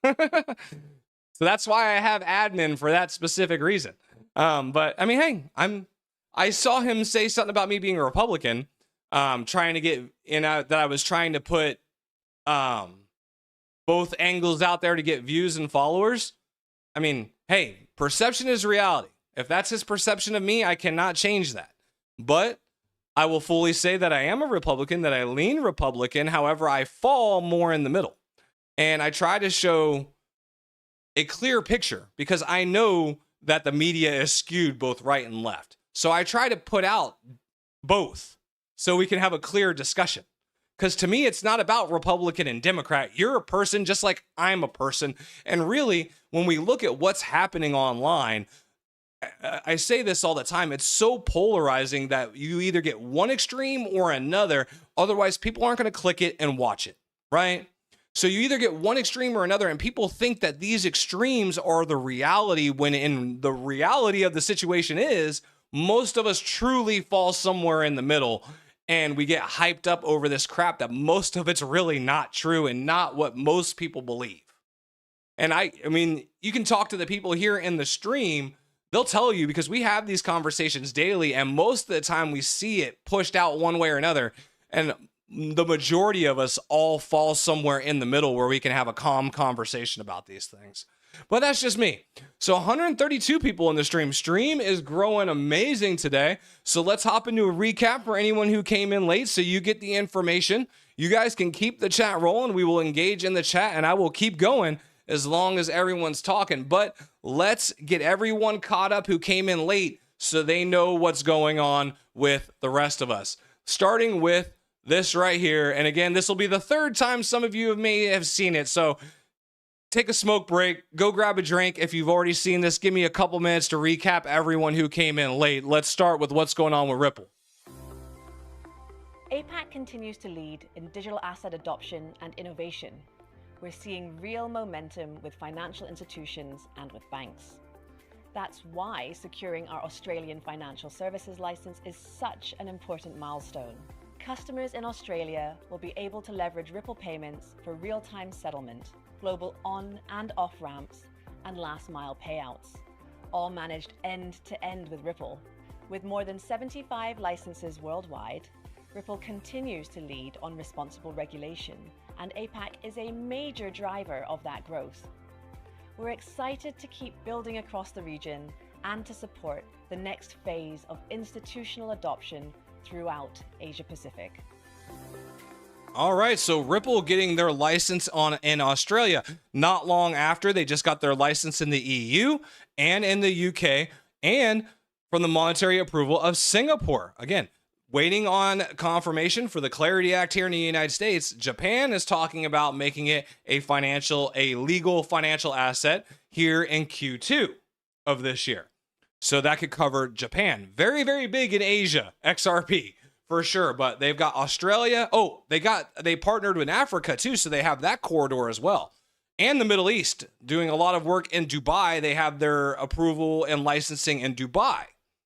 S1: So that's why I have admin for that specific reason. But I mean, hey, I saw him say something about me being a Republican, trying to get in that I was trying to put both angles out there to get views and followers. I mean, hey, perception is reality. If that's his perception of me, I cannot change that. But I will fully say that I am a Republican, that I lean Republican. However, I fall more in the middle. And I try to show a clear picture because I know that the media is skewed both right and left. So I try to put out both so we can have a clear discussion. Because to me, it's not about Republican and Democrat. You're a person just like I'm a person. And really, when we look at what's happening online, I say this all the time, it's so polarizing that you either get one extreme or another. Otherwise, people aren't going to click it and watch it, right? So you either get one extreme or another, and people think that these extremes are the reality when in the reality of the situation is most of us truly fall somewhere in the middle, and we get hyped up over this crap that most of it's really not true and not what most people believe. And I mean, you can talk to the people here in the stream. They'll tell you because we have these conversations daily, and most of the time we see it pushed out one way or another. And the majority of us all fall somewhere in the middle where we can have a calm conversation about these things. But that's just me. So 132 people in the stream. Stream is growing amazing today. So let's hop into a recap for anyone who came in late so you get the information. You guys can keep the chat rolling. We will engage in the chat, and I will keep going as long as everyone's talking. But let's get everyone caught up who came in late so they know what's going on with the rest of us. Starting with this right here. And again, this will be the third time some of you may have seen it. So take a smoke break, go grab a drink. If you've already seen this, give me a couple minutes to recap everyone who came in late. Let's start with what's going on with Ripple.
S2: APAC continues to lead in digital asset adoption and innovation. We're seeing real momentum with financial institutions and with banks. That's why securing our Australian financial services license is such an important milestone. Customers in Australia will be able to leverage Ripple payments for real-time settlement, global on and off ramps, and last-mile payouts, all managed end-to-end with Ripple. With more than 75 licenses worldwide, Ripple continues to lead on responsible regulation, and APAC is a major driver of that growth. We're excited to keep building across the region and to support the next phase of institutional adoption throughout Asia Pacific.
S1: All right, so Ripple getting their license in Australia. Not long after, they just got their license in the EU and in the UK, and from the monetary approval of Singapore. Again, waiting on confirmation for the Clarity Act here in the United States. Japan is talking about making it a legal financial asset here in Q2 of this year. So that could cover Japan. Very, very big in Asia, XRP. for sure. But they've got Australia. Oh, they partnered with Africa too, so they have that corridor as well. And the Middle East, doing a lot of work in Dubai. They have their approval and licensing in Dubai.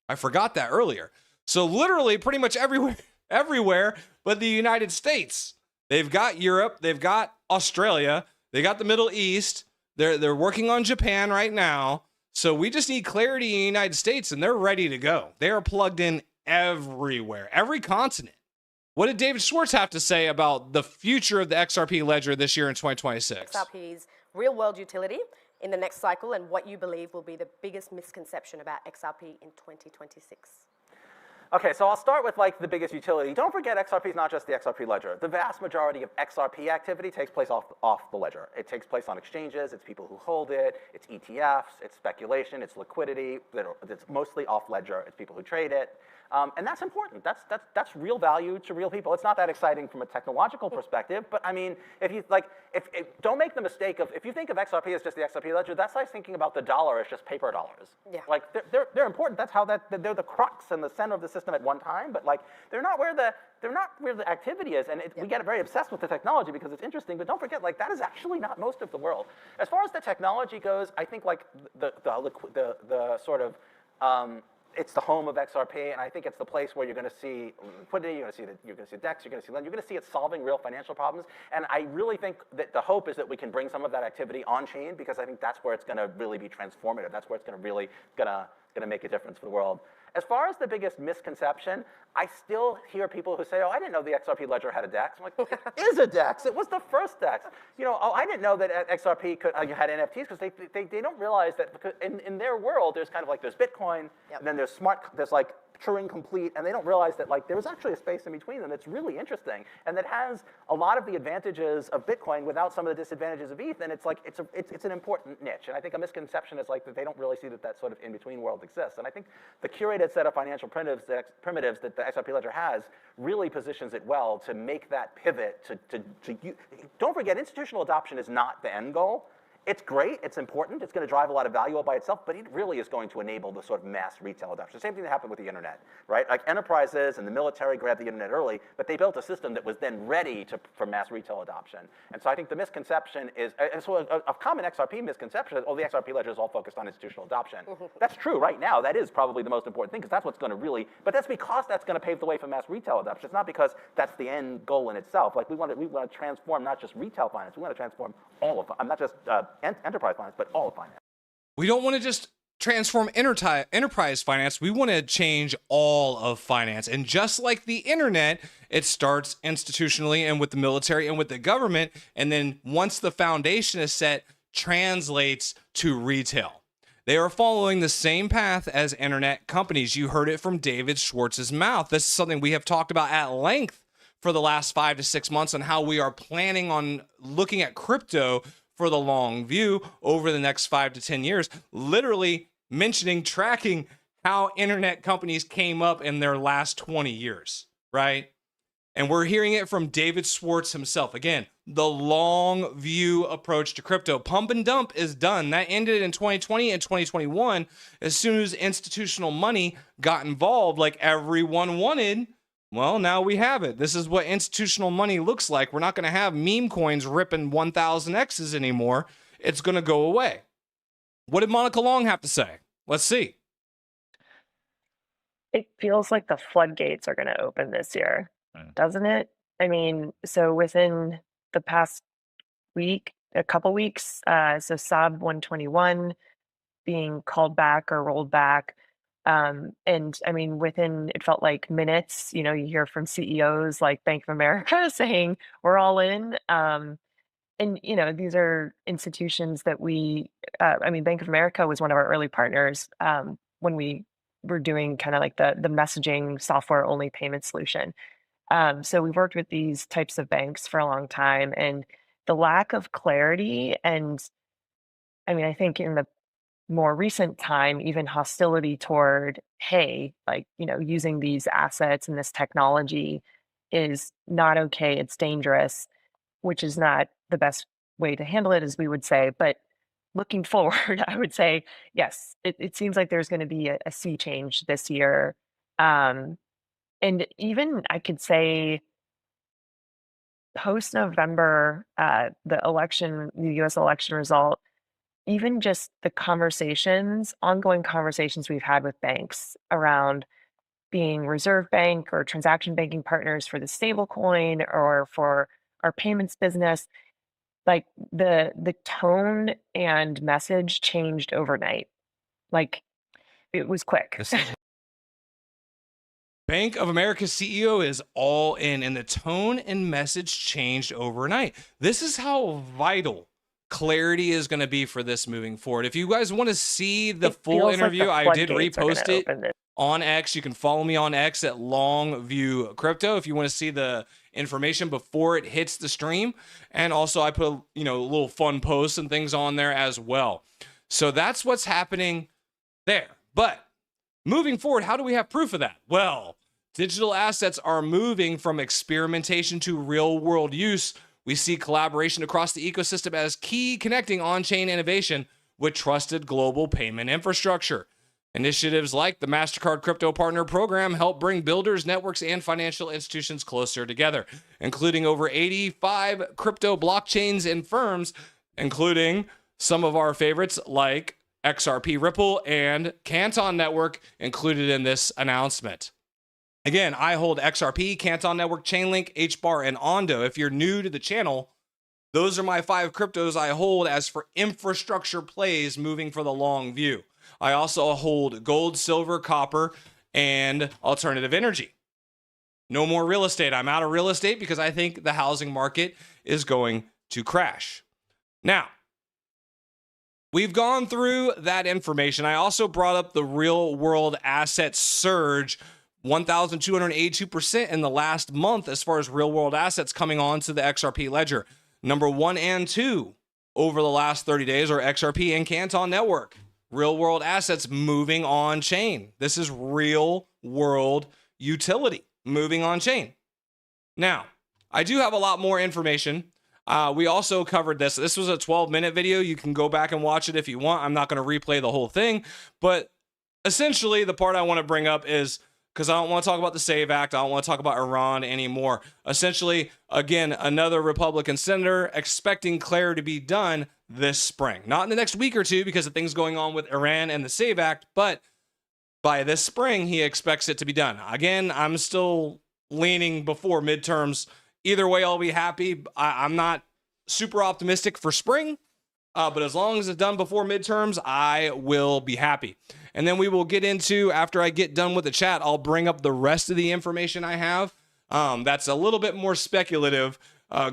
S1: I forgot that earlier. So literally pretty much everywhere but the United States. They've got Europe, they've got Australia, they got the Middle East. They're working on Japan right now. So we just need clarity in the United States, and they're ready to go. They are plugged in everywhere, every continent. What did David Schwartz have to say about the future of the XRP Ledger this year in 2026?
S3: XRP's real-world utility in the next cycle and what you believe will be the biggest misconception about XRP in 2026.
S4: Okay, so I'll start with like the biggest utility. Don't forget XRP is not just the XRP ledger. The vast majority of XRP activity takes place off the ledger. It takes place on exchanges, it's people who hold it, it's ETFs, it's speculation, it's liquidity. It's mostly off ledger, it's people who trade it. And that's important. That's real value to real people. It's not that exciting from a technological perspective, but I mean, if you like, don't make the mistake of, if you think of XRP as just the XRP ledger, that's like thinking about the dollar as just paper dollars.
S3: Yeah.
S4: Like they're important. That's how they're the crux and the center of the system at one time, but like they're not where the activity is. And we get very obsessed with the technology because it's interesting, but don't forget, like that is actually not most of the world. As far as the technology goes, I think like the sort of it's the home of XRP, and I think it's the place where you're going to see liquidity, you're going to see DEX, you're going to see Lend, you're going to see it solving real financial problems. And I really think that the hope is that we can bring some of that activity on chain, because I think that's where it's going to really be transformative. That's where it's going to really going to make a difference for the world. As far as the biggest misconception, I still hear people who say, oh, I didn't know the XRP ledger had a DEX. I'm like, it is a DEX. It was the first DEX. You know, oh, I didn't know that XRP had NFTs, because they don't realize that because in their world, there's kind of like there's Bitcoin, and then there's there's like Turing complete, and they don't realize that like there's actually a space in between them that's really interesting, and that has a lot of the advantages of Bitcoin without some of the disadvantages of ETH, and it's like it's an important niche. And I think a misconception is like that they don't really see that sort of in-between world exists. And I think the curated set of financial primitives that the XRP ledger has really positions it well to make that pivot don't forget, institutional adoption is not the end goal. It's great, it's important, it's going to drive a lot of value all by itself, but it really is going to enable the sort of mass retail adoption. The same thing that happened with the internet, right? Like enterprises and the military grabbed the internet early, but they built a system that was then ready for mass retail adoption. And so I think the misconception is, a common XRP misconception is, oh, the XRP ledger is all focused on institutional adoption. That's true right now. That is probably the most important thing, because that's what's going to really, but that's because that's going to pave the way for mass retail adoption. It's not because that's the end goal in itself. Like we want to transform not just retail finance, we want to transform all of, not just enterprise finance, but all of finance.
S1: We don't want to just transform enterprise finance. We want to change all of finance. And just like the internet, it starts institutionally and with the military and with the government. And then once the foundation is set, translates to retail. They are following the same path as internet companies. You heard it from David Schwartz's mouth. This is something we have talked about at length for the last 5 to 6 months on how we are planning on looking at crypto for the long view over the next 5 to 10 years, literally tracking how internet companies came up in their last 20 years, right? And we're hearing it from David Schwartz himself. Again, the long view approach to crypto. Pump and dump is done. That ended in 2020 and 2021. As soon as institutional money got involved, like everyone wanted, well, now we have it. This is what institutional money looks like. We're not going to have meme coins ripping 1,000 X's anymore. It's going to go away. What did Monica Long have to say? Let's see.
S5: It feels like the floodgates are going to open this year, doesn't it? I mean, so within the past week, a couple weeks, so SAB 121 being called back or rolled back. And I mean, within, it felt like minutes, you hear from CEOs like Bank of America saying, we're all in. And, these are institutions that Bank of America was one of our early partners when we were doing kind of like the messaging software only payment solution. So we've worked with these types of banks for a long time, and the lack of clarity. And I think in the more recent time, even hostility toward, hey, using these assets and this technology is not okay, it's dangerous, which is not the best way to handle it, as we would say. But looking forward, I would say, yes, it seems like there's going to be a sea change this year. And even I could say post-November, the election, the US election result, even just the conversations, ongoing conversations we've had with banks around being reserve bank or transaction banking partners for the stablecoin or for our payments business, like the tone and message changed overnight. Like it was quick.
S1: Bank of America's CEO is all in, and the tone and message changed overnight. This is how vital clarity is going to be for this moving forward. If you guys want to see the full interview, I did repost it on X. You can follow me on X at Longview Crypto if you want to see the information before it hits the stream. And also I put, little fun posts and things on there as well. So that's what's happening there. But moving forward, how do we have proof of that? Well, digital assets are moving from experimentation to real-world use. We see collaboration across the ecosystem as key, connecting on-chain innovation with trusted global payment infrastructure. Initiatives like the Mastercard Crypto Partner Program help bring builders, networks, and financial institutions closer together, including over 85 crypto blockchains and firms, including some of our favorites like XRP Ripple and Canton Network included in this announcement. Again, I hold XRP, Canton Network, Chainlink, HBAR, and Ondo. If you're new to the channel, those are my 5 cryptos I hold as for infrastructure plays moving for the long view. I also hold gold, silver, copper, and alternative energy. No more real estate. I'm out of real estate because I think the housing market is going to crash. Now, we've gone through that information. I also brought up the real world asset surge, 1,282% in the last month as far as real world assets coming onto the XRP Ledger. Number 1 and 2 over the last 30 days are XRP and Canton Network. Real world assets moving on chain. This is real world utility moving on chain. Now, I do have a lot more information. We also covered this. This was a 12-minute video. You can go back and watch it if you want. I'm not going to replay the whole thing, but essentially the part I want to bring up is, because I don't want to talk about the SAVE Act, I don't want to talk about Iran anymore. Essentially, again, another Republican senator expecting clarity to be done this spring. Not in the next week or two because of things going on with Iran and the SAVE Act, but by this spring, he expects it to be done. Again, I'm still leaning before midterms. Either way, I'll be happy. I'm not super optimistic for spring, but as long as it's done before midterms, I will be happy. And then we will get into, after I get done with the chat, I'll bring up the rest of the information I have. That's a little bit more speculative,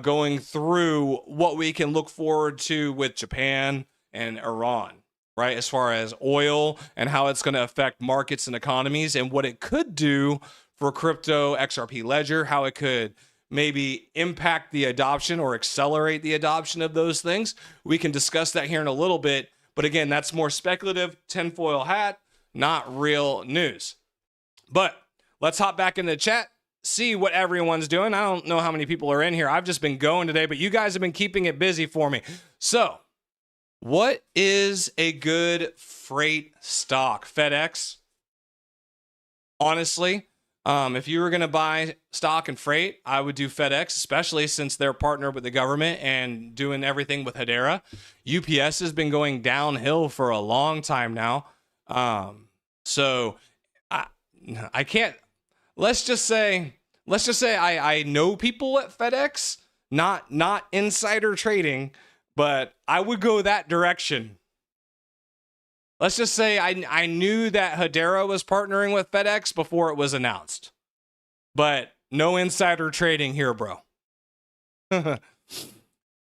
S1: going through what we can look forward to with Japan and Iran, right? As far as oil and how it's going to affect markets and economies and what it could do for crypto, XRP Ledger, how it could maybe impact the adoption or accelerate the adoption of those things. We can discuss that here in a little bit. But again, that's more speculative, tinfoil hat, not real news. But let's hop back into the chat, see what everyone's doing. I don't know how many people are in here. I've just been going today, but you guys have been keeping it busy for me. So, what is a good freight stock? FedEx? Honestly, if you were going to buy stock and freight, I would do FedEx, especially since they're partnered with the government and doing everything with Hedera. UPS has been going downhill for a long time now. So I can't, let's just say I know people at FedEx, not insider trading, but I would go that direction. Let's just say I knew that Hedera was partnering with FedEx before it was announced. But no insider trading here, bro.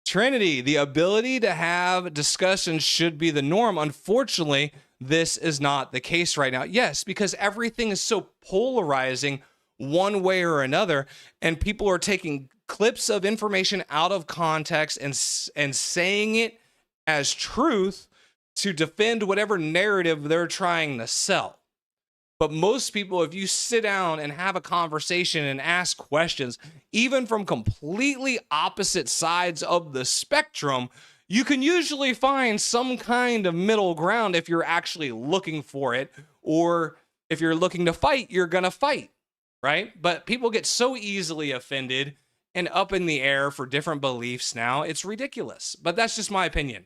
S1: Trinity, the ability to have discussions should be the norm. Unfortunately, this is not the case right now. Yes, because everything is so polarizing one way or another, and people are taking clips of information out of context and saying it as truth to defend whatever narrative they're trying to sell. But most people, if you sit down and have a conversation and ask questions, even from completely opposite sides of the spectrum, you can usually find some kind of middle ground if you're actually looking for it, or if you're looking to fight, you're going to fight, right? But people get so easily offended and up in the air for different beliefs now. It's ridiculous, but that's just my opinion.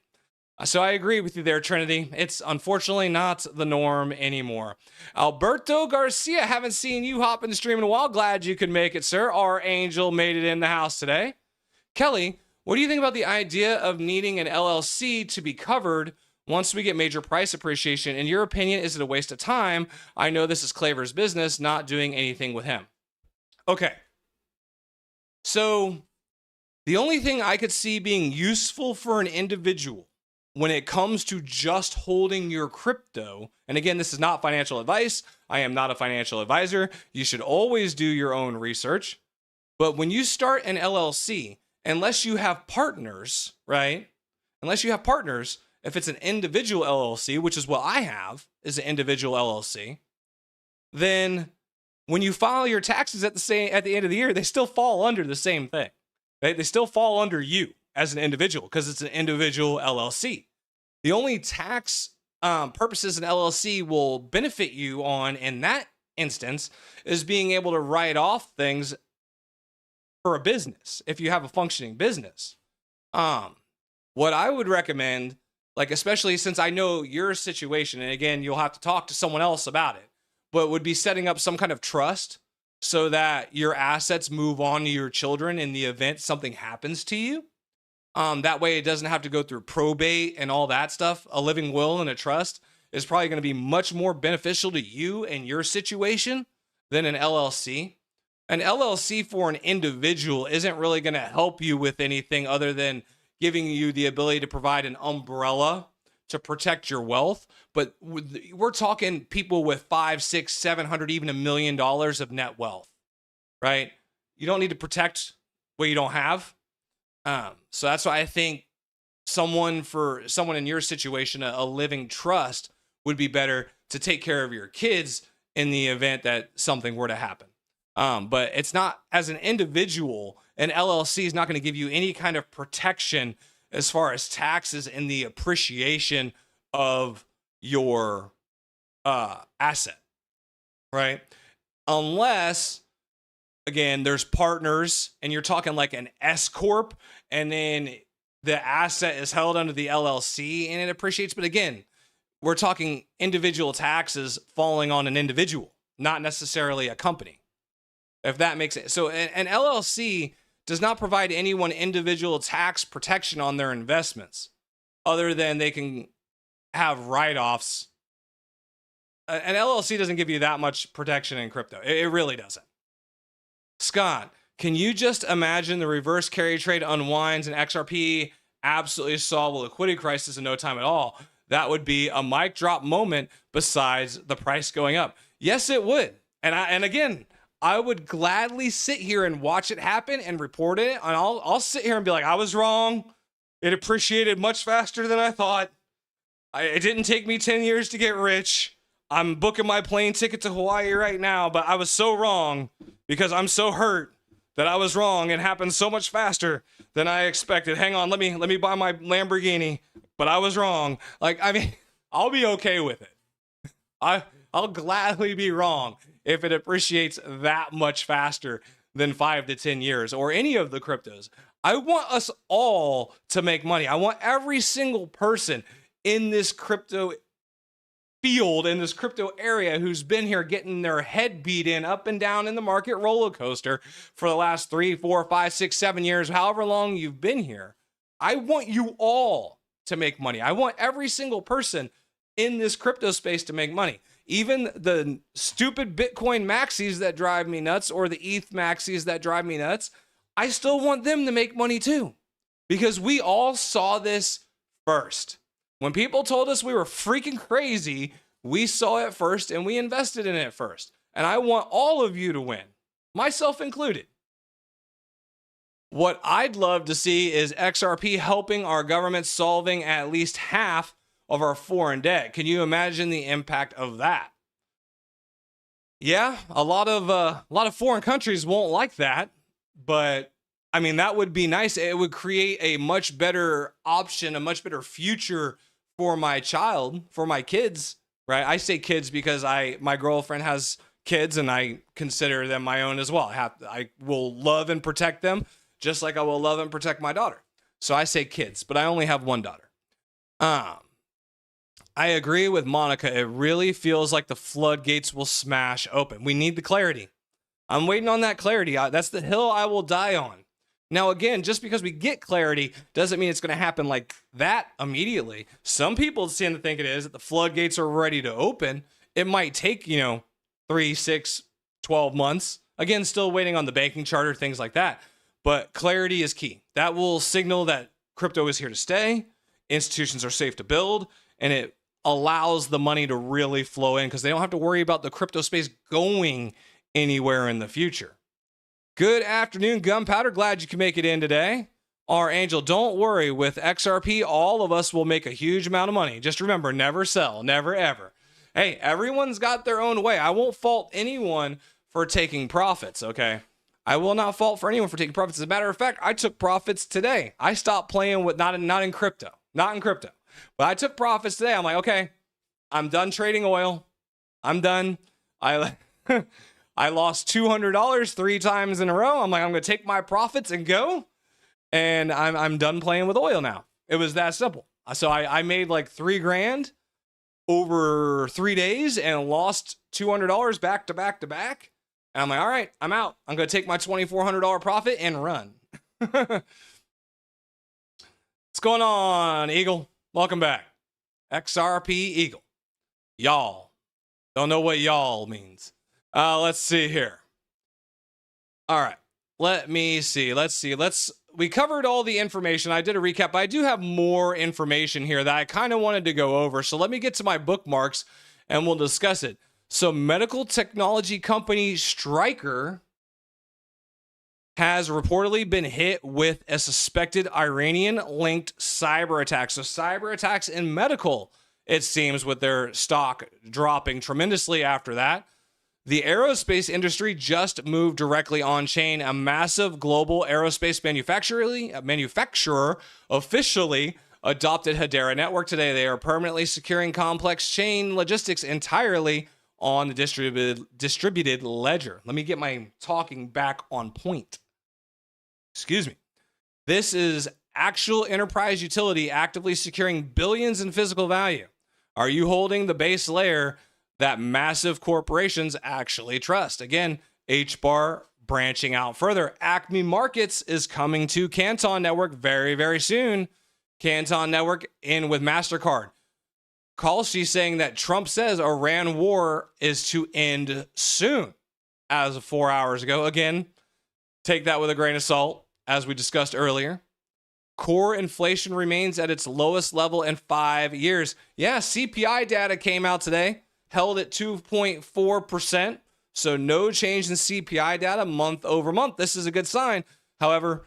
S1: So I agree with you there, Trinity. It's unfortunately not the norm anymore. Alberto Garcia, haven't seen you hop in the stream in a while. Glad you could make it, sir. Our angel made it in the house today. Kelly, what do you think about the idea of needing an LLC to be covered once we get major price appreciation? In your opinion, is it a waste of time? I know this is Claver's business, not doing anything with him. Okay. So the only thing I could see being useful for an individual when it comes to just holding your crypto, and again, this is not financial advice. I am not a financial advisor. You should always do your own research. But when you start an LLC, unless you have partners, right? Unless you have partners, if it's an individual LLC, which is what I have, is an individual LLC, then when you file your taxes at the end of the year, they still fall under the same thing, right? They still fall under you as an individual because it's an individual LLC. The only tax purposes an LLC will benefit you on in that instance is being able to write off things for a business if you have a functioning business. What I would recommend, like especially since I know your situation, and again, you'll have to talk to someone else about it, but would be setting up some kind of trust so that your assets move on to your children in the event something happens to you. That way it doesn't have to go through probate and all that stuff. A living will and a trust is probably going to be much more beneficial to you and your situation than an LLC. An LLC for an individual isn't really going to help you with anything other than giving you the ability to provide an umbrella to protect your wealth. But we're talking people with 500, 600, 700, even $1 million of net wealth, right? You don't need to protect what you don't have. So that's why I think someone in your situation, a living trust would be better to take care of your kids in the event that something were to happen. But it's not, as an individual, an LLC is not going to give you any kind of protection as far as taxes and the appreciation of your asset, right? Unless, again, there's partners and you're talking like an S corp, and then the asset is held under the LLC and it appreciates. But again, we're talking individual taxes falling on an individual, not necessarily a company, if that makes it. So an LLC does not provide anyone individual tax protection on their investments other than they can have write-offs. An LLC doesn't give you that much protection in crypto. It really doesn't. Scott, can you just imagine the reverse carry trade unwinds and XRP absolutely solve a liquidity crisis in no time at all? That would be a mic drop moment besides the price going up. Yes, it would. And again, I would gladly sit here and watch it happen and report it. And I'll sit here and be like, I was wrong. It appreciated much faster than I thought. It didn't take me 10 years to get rich. I'm booking my plane ticket to Hawaii right now, but I was so wrong because I'm so hurt that I was wrong. It happened so much faster than I expected. Hang on, let me buy my Lamborghini, but I was wrong. Like, I mean, I'll be okay with it. I'll gladly be wrong if it appreciates that much faster than 5 to 10 years or any of the cryptos. I want us all to make money. I want every single person in this crypto field, in this crypto area, who's been here getting their head beat in up and down in the market roller coaster for the last 3, 4, 5, 6, 7 years, however long you've been here. I want you all to make money. I want every single person in this crypto space to make money. Even the stupid Bitcoin maxis that drive me nuts, or the ETH maxis that drive me nuts, I still want them to make money too, because we all saw this first. When people told us we were freaking crazy, we saw it first and we invested in it first. And I want all of you to win, myself included. What I'd love to see is XRP helping our government solving at least half of our foreign debt. Can you imagine the impact of that? Yeah, a lot of foreign countries won't like that, but I mean, that would be nice. It would create a much better option, a much better future for my child, for my kids, right? I say kids because my girlfriend has kids, and I consider them my own as well. I will love and protect them just like I will love and protect my daughter. So I say kids, but I only have one daughter. I agree with Monica. It really feels like the floodgates will smash open. We need the clarity. I'm waiting on that clarity. That's the hill I will die on. Now, again, just because we get clarity doesn't mean it's going to happen like that immediately. Some people seem to think it is, that the floodgates are ready to open. It might take, 3, 6, 12 months. Again, still waiting on the banking charter, things like that. But clarity is key. That will signal that crypto is here to stay, institutions are safe to build, and it allows the money to really flow in because they don't have to worry about the crypto space going anywhere in the future. Good afternoon, Gunpowder. Glad you can make it in today. Our Angel, don't worry. With XRP, all of us will make a huge amount of money. Just remember, never sell, never ever. Hey, everyone's got their own way. I won't fault anyone for taking profits, okay? I will not fault for anyone for taking profits. As a matter of fact, I took profits today. I stopped playing with, not in crypto, but I took profits today. I'm like, okay, I'm done trading oil. I'm done. I lost $200 3 times in a row. I'm like, I'm going to take my profits and go. And I'm done playing with oil now. It was that simple. So I made like $3,000 over 3 days and lost $200 back to back to back. And I'm like, all right, I'm out. I'm going to take my $2,400 profit and run. What's going on, Eagle? Welcome back. XRP Eagle. Y'all. Don't know what y'all means. Let's see here. All right. Let me see. We covered all the information. I did a recap, but I do have more information here that I kind of wanted to go over. So let me get to my bookmarks and we'll discuss it. So medical technology company Stryker has reportedly been hit with a suspected Iranian-linked cyber attack. So cyber attacks in medical, it seems, with their stock dropping tremendously after that. The aerospace industry just moved directly on chain. A massive global aerospace manufacturer officially adopted Hedera Network today. They are permanently securing complex chain logistics entirely on the distributed ledger. Let me get my talking back on point. Excuse me. This is actual enterprise utility actively securing billions in physical value. Are you holding the base layer that massive corporations actually trust? Again, HBAR branching out further. Acme Markets is coming to Canton Network very, very soon. Canton Network in with Mastercard. Kalshi saying that Trump says Iran war is to end soon as of 4 hours ago. Again, take that with a grain of salt, as we discussed earlier. Core inflation remains at its lowest level in 5 years. Yeah, CPI data came out today. Held at 2.4%, so no change in CPI data month over month. This is a good sign. However,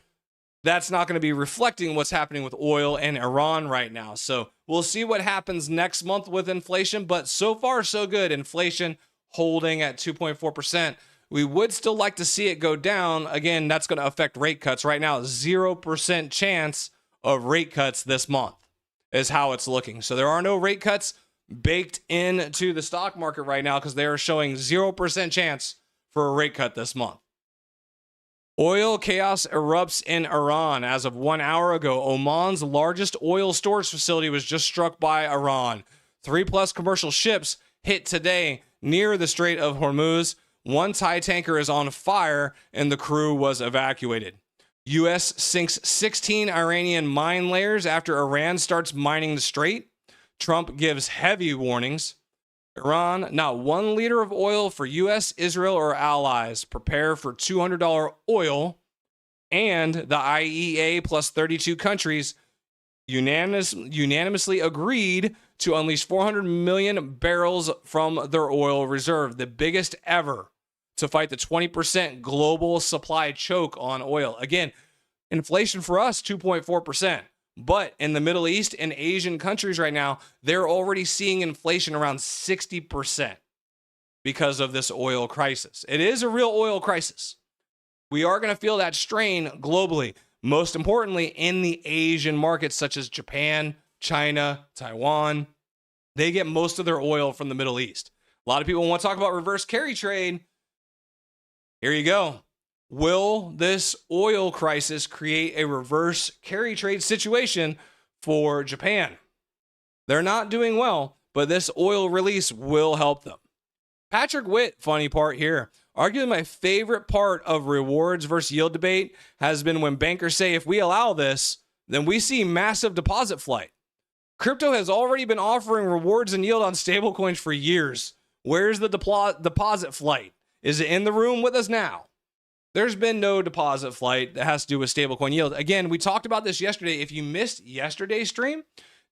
S1: that's not going to be reflecting what's happening with oil and Iran right now. So we'll see what happens next month with inflation, but so far so good. Inflation holding at 2.4%. We would still like to see it go down. Again, that's going to affect rate cuts. Right now, 0% chance of rate cuts this month is how it's looking. So there are no rate cuts baked into the stock market right now because they are showing 0% chance for a rate cut this month. Oil chaos erupts in Iran. As of 1 hour ago, Oman's largest oil storage facility was just struck by Iran. 3+ commercial ships hit today near the Strait of Hormuz. One Thai tanker is on fire and the crew was evacuated. U.S. sinks 16 Iranian mine layers after Iran starts mining the strait. Trump gives heavy warnings. Iran, not 1 liter of oil for U.S., Israel, or allies. Prepare for $200 oil. And the IEA plus 32 countries unanimously agreed to unleash 400 million barrels from their oil reserve, the biggest ever, to fight the 20% global supply choke on oil. Again, inflation for us, 2.4%. But in the Middle East and Asian countries right now, they're already seeing inflation around 60% because of this oil crisis. It is a real oil crisis. We are going to feel that strain globally, most importantly in the Asian markets such as Japan, China, Taiwan. They get most of their oil from the Middle East. A lot of people want to talk about reverse carry trade. Here you go. Will this oil crisis create a reverse carry trade situation for Japan? They're not doing well, but this oil release will help them. Patrick Witt, funny part here. Arguably my favorite part of rewards versus yield debate has been when bankers say, if we allow this, then we see massive deposit flight. Crypto has already been offering rewards and yield on stablecoins for years. Where's the deposit flight? Is it in the room with us now? There's been no deposit flight that has to do with stablecoin yield. Again, we talked about this yesterday. If you missed yesterday's stream,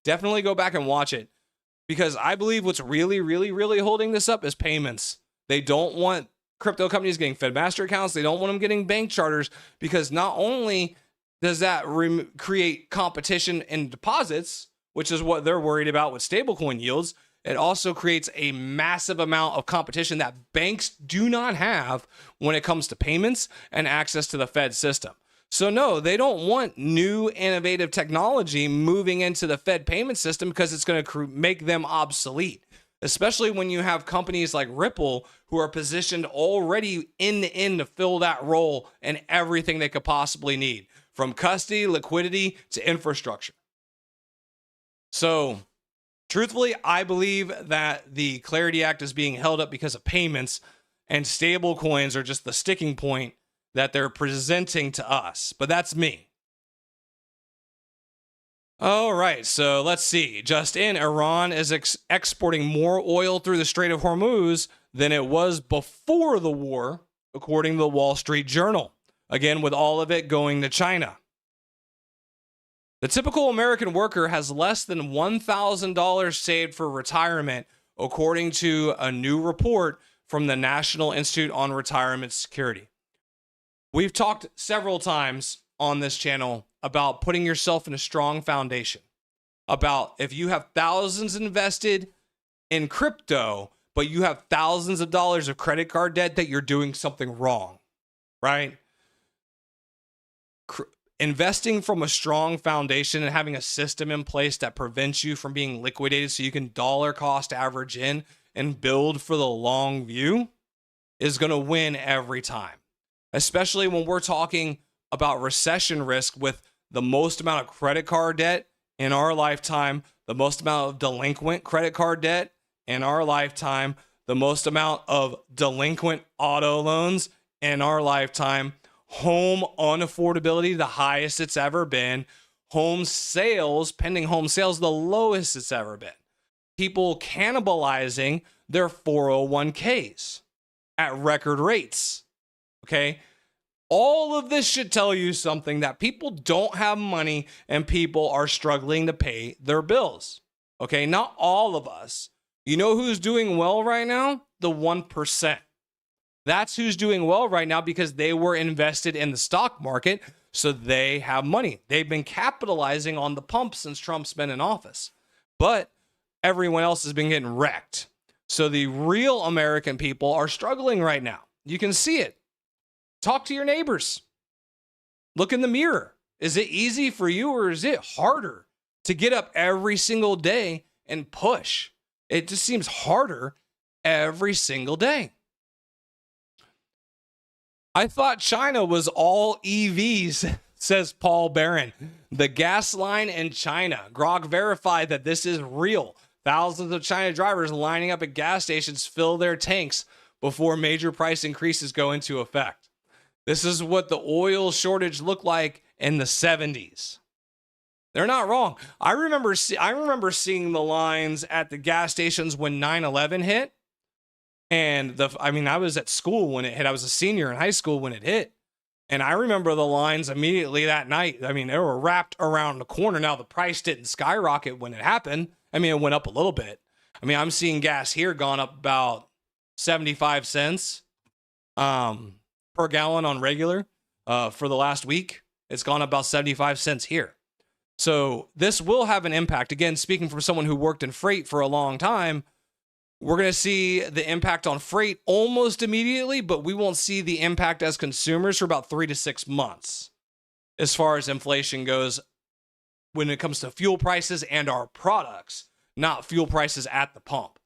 S1: definitely go back and watch it, because I believe what's really, really, really holding this up is payments. They don't want crypto companies getting Fed master accounts. They don't want them getting bank charters, because not only does that create competition in deposits, which is what they're worried about with stablecoin yields, it also creates a massive amount of competition that banks do not have when it comes to payments and access to the Fed system. So no, they don't want new innovative technology moving into the Fed payment system, because it's going to make them obsolete, especially when you have companies like Ripple who are positioned already end to end to fill that role and everything they could possibly need, from custody, liquidity, to infrastructure. So truthfully, I believe that the Clarity Act is being held up because of payments, and stable coins are just the sticking point that they're presenting to us. But that's me. All right, so let's see. Just in, Iran is exporting more oil through the Strait of Hormuz than it was before the war, according to the Wall Street Journal. Again, with all of it going to China. The typical American worker has less than $1,000 saved for retirement, according to a new report from the National Institute on Retirement Security. We've talked several times on this channel about putting yourself in a strong foundation, about if you have thousands invested in crypto, but you have thousands of dollars of credit card debt, that you're doing something wrong, right? Investing from a strong foundation and having a system in place that prevents you from being liquidated so you can dollar cost average in and build for the long view is going to win every time. Especially when we're talking about recession risk with the most amount of credit card debt in our lifetime, the most amount of delinquent credit card debt in our lifetime, the most amount of delinquent auto loans in our lifetime, home unaffordability, the highest it's ever been, home sales, pending home sales, the lowest it's ever been. People cannibalizing their 401ks at record rates. Okay. All of this should tell you something, that people don't have money and people are struggling to pay their bills. Okay. Not all of us. You know who's doing well right now? The 1%. That's who's doing well right now, because they were invested in the stock market, so they have money. They've been capitalizing on the pump since Trump's been in office. But everyone else has been getting wrecked. So the real American people are struggling right now. You can see it. Talk to your neighbors. Look in the mirror. Is it easy for you, or is it harder to get up every single day and push? It just seems harder every single day. I thought China was all EVs, says Paul Barron. The gas line in China. Grok verified that this is real. Thousands of China drivers lining up at gas stations fill their tanks before major price increases go into effect. This is what the oil shortage looked like in the 70s. They're not wrong. I remember seeing the lines at the gas stations when 9/11 hit. And I was at school when it hit. I was a senior in high school when it hit. And I remember the lines immediately that night. I mean, they were wrapped around the corner. Now, the price didn't skyrocket when it happened. I mean, it went up a little bit. I mean, I'm seeing gas here gone up about 75 cents per gallon on regular for the last week. It's gone up about 75 cents here. So this will have an impact. Again, speaking from someone who worked in freight for a long time, we're going to see the impact on freight almost immediately, but we won't see the impact as consumers for about 3 to 6 months as far as inflation goes when it comes to fuel prices and our products, not fuel prices at the pump.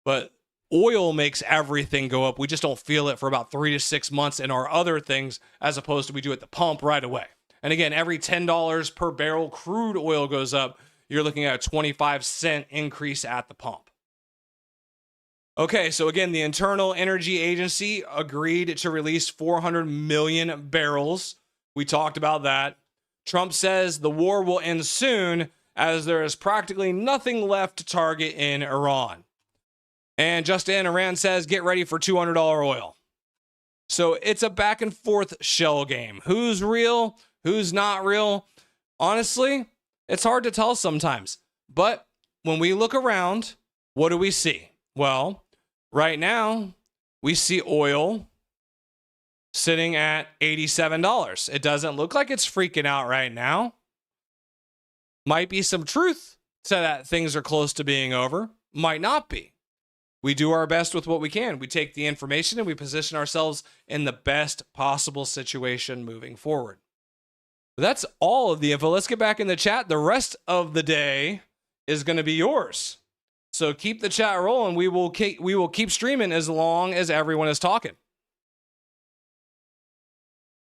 S1: But oil makes everything go up. We just don't feel it for about 3 to 6 months in our other things, as opposed to we do at the pump right away. And again, every $10 per barrel crude oil goes up, you're looking at a 25-cent increase at the pump. Okay, so again, the Internal Energy Agency agreed to release 400 million barrels. We talked about that. Trump says the war will end soon, as there is practically nothing left to target in Iran. And Justin Iran says, get ready for $200 oil. So it's a back and forth shell game. Who's real? Who's not real? Honestly, it's hard to tell sometimes. But when we look around, what do we see? Well, right now, we see oil sitting at $87. It doesn't look like it's freaking out right now. Might be some truth to that things are close to being over. Might not be. We do our best with what we can. We take the information and we position ourselves in the best possible situation moving forward. That's all of the info. Let's get back in the chat. The rest of the day is going to be yours. So keep the chat rolling. We will keep streaming as long as everyone is talking.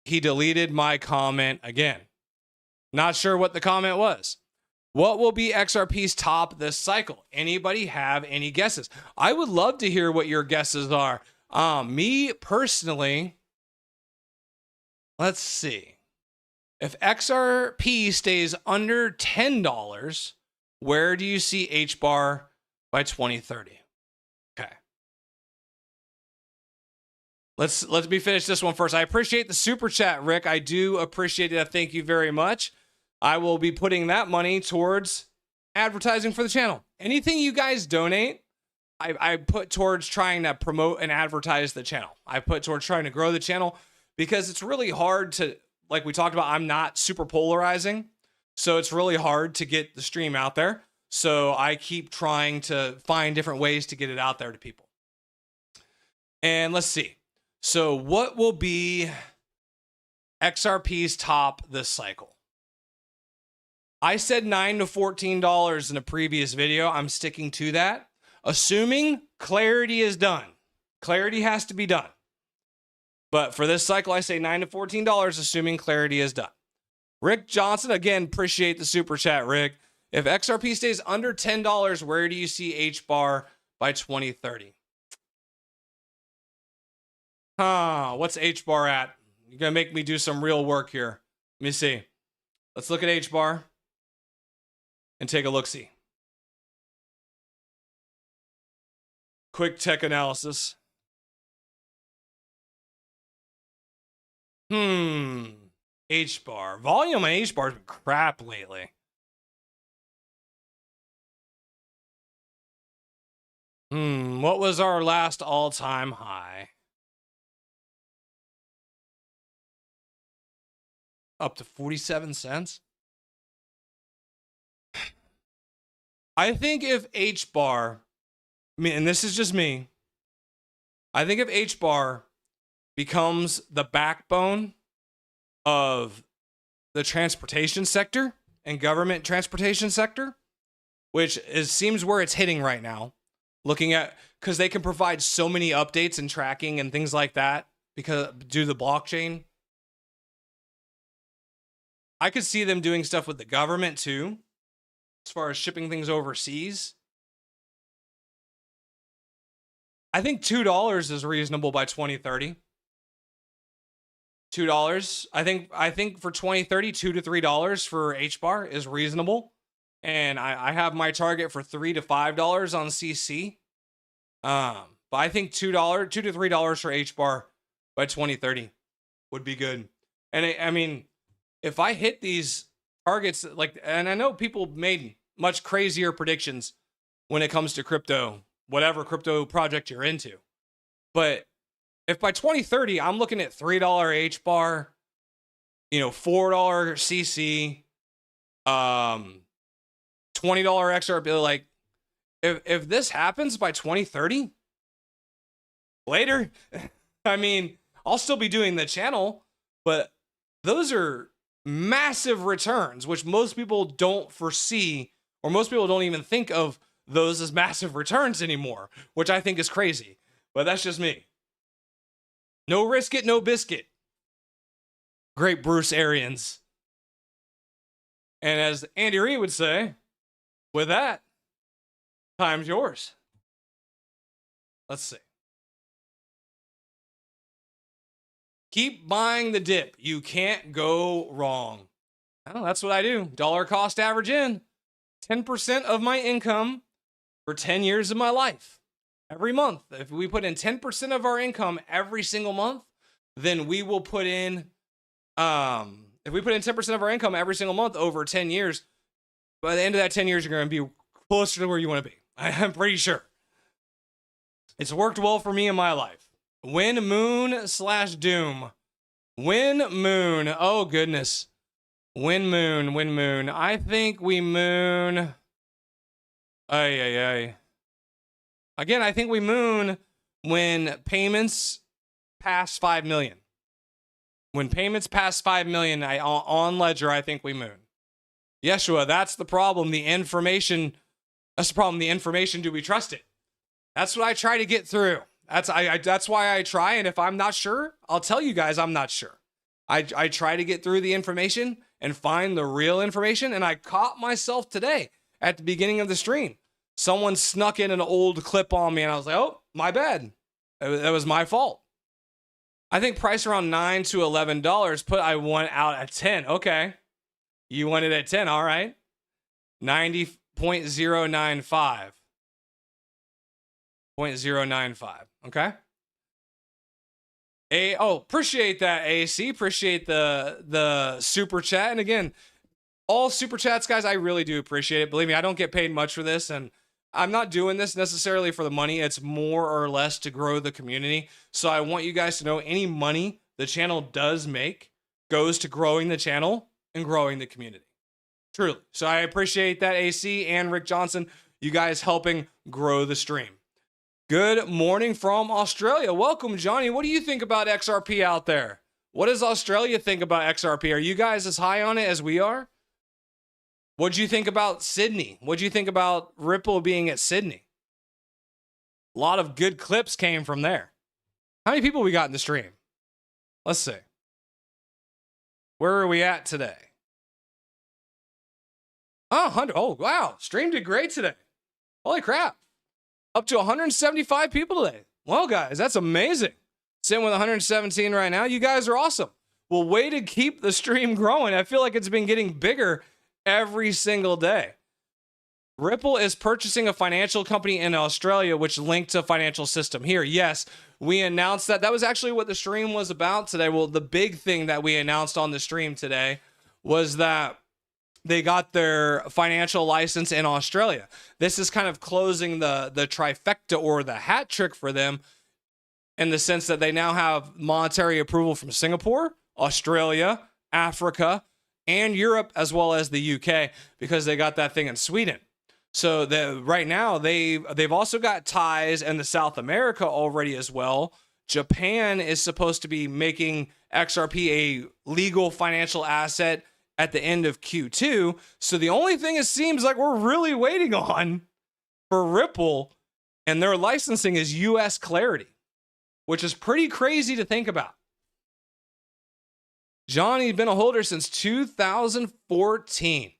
S1: He deleted my comment again. Not sure what the comment was. What will be XRP's top this cycle? Anybody have any guesses? I would love to hear what your guesses are. Me personally, let's see. If XRP stays under $10, where do you see H-bar by 2030? Okay. Let me finish this one first. I appreciate the super chat, Rick. I do appreciate it. Thank you very much. I will be putting that money towards advertising for the channel. Anything you guys donate, I put towards trying to promote and advertise the channel. I put towards trying to grow the channel, because it's really hard to, like we talked about, I'm not super polarizing. So it's really hard to get the stream out there. So I keep trying to find different ways to get it out there to people. And let's see. So what will be XRP's top this cycle? I said $9 to $14 in a previous video. I'm sticking to that. Assuming clarity is done. Clarity has to be done. But for this cycle, I say $9 to $14, assuming clarity is done. Rick Johnson, again, appreciate the super chat, Rick. If XRP stays under $10, where do you see H-bar by 2030? What's H-bar at? You're going to make me do some real work here. Let me see. Let's look at H-bar and take a look-see. Quick tech analysis. H-bar. Volume on H-bar has been crap lately. What was our last all-time high? Up to 47 cents? I think if H-bar, and this is just me, I think if H-bar becomes the backbone of the transportation sector and government transportation sector, which seems where it's hitting right now, looking at, because they can provide so many updates and tracking and things like that because due to the blockchain. I could see them doing stuff with the government too, as far as shipping things overseas. I think $2 is reasonable by 2030. $2. I think for 2030, $2 to $3 for H-bar is reasonable. And I have my target for $3 to $5 on CC. But I think $2 to $3 for H-bar by 2030 would be good. And I mean, if I hit these targets, like, and I know people made much crazier predictions when it comes to crypto, whatever crypto project you're into. But if by 2030, I'm looking at $3 H-bar, $4 CC, $20 XRP, like, if this happens by 2030, later, I mean, I'll still be doing the channel, but those are massive returns, which most people don't foresee, or most people don't even think of those as massive returns anymore, which I think is crazy. But that's just me. No risk it, no biscuit. Great Bruce Arians. And as Andy Reid would say, with that, time's yours. Let's see. Keep buying the dip. You can't go wrong. Well, that's what I do. Dollar cost average in. 10% of my income for 10 years of my life. Every month. If we put in 10% of our income every single month, then we will put in, if we put in 10% of our income every single month over 10 years, by the end of that 10 years, you're going to be closer to where you want to be. I'm pretty sure. It's worked well for me in my life. Win moon / doom. Win moon. Oh, goodness. Win moon. I think we moon. Ay. Again, I think we moon when payments pass 5 million. When payments pass 5 million on Ledger, I think we moon. Yeshua, that's the problem. The information, do we trust it? That's what I try to get through. That's why I try. And if I'm not sure, I'll tell you guys I'm not sure. I try to get through the information and find the real information. And I caught myself today at the beginning of the stream. Someone snuck in an old clip on me and I was like, oh, my bad. That was my fault. I think price around $9 to $11. I want out at 10. Okay. You want it at 10. All right. 90.095. 0.095. Okay. Appreciate that, AC. Appreciate the super chat. And again, all super chats, guys, I really do appreciate it. Believe me, I don't get paid much for this, and I'm not doing this necessarily for the money. It's more or less to grow the community. So I want you guys to know any money the channel does make goes to growing the channel and growing the community. Truly. So I appreciate that, AC and Rick Johnson, you guys helping grow the stream. Good morning from Australia. Welcome, Johnny. What do you think about XRP out there? What does Australia think about XRP? Are you guys as high on it as we are? What'd you think about Sydney? What'd you think about Ripple being at Sydney? A lot of good clips came from there. How many people we got in the stream? Let's see. Where are we at today? Oh, 100. Oh, wow. Stream did great today. Holy crap. Up to 175 people today. Well, guys, that's amazing. Sitting with 117 right now. You guys are awesome. Well, way to keep the stream growing. I feel like it's been getting bigger every single day. Ripple is purchasing a financial company in Australia, which linked to financial system here. Yes, we announced that. That was actually what the stream was about today. Well, the big thing that we announced on the stream today was that they got their financial license in Australia. This is kind of closing the trifecta or the hat trick for them in the sense that they now have monetary approval from Singapore, Australia, Africa, and Europe, as well as the UK, because they got that thing in Sweden. So right now they've also got ties in the South America already as well. Japan is supposed to be making XRP a legal financial asset at the end of Q2. So the only thing it seems like we're really waiting on for Ripple and their licensing is US clarity, which is pretty crazy to think about. Johnny's been a holder since 2014.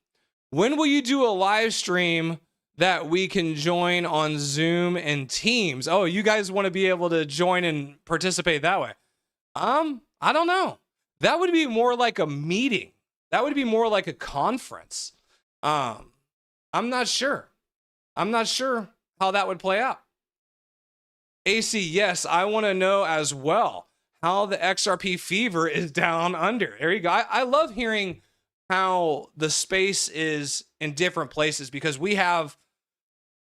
S1: When will you do a live stream that we can join on Zoom and Teams? Oh, you guys want to be able to join and participate that way? I don't know. That would be more like a meeting. That would be more like a conference. I'm not sure. I'm not sure how that would play out. AC, yes, I want to know as well how the XRP fever is down under. There you go. I love hearing how the space is in different places because we have,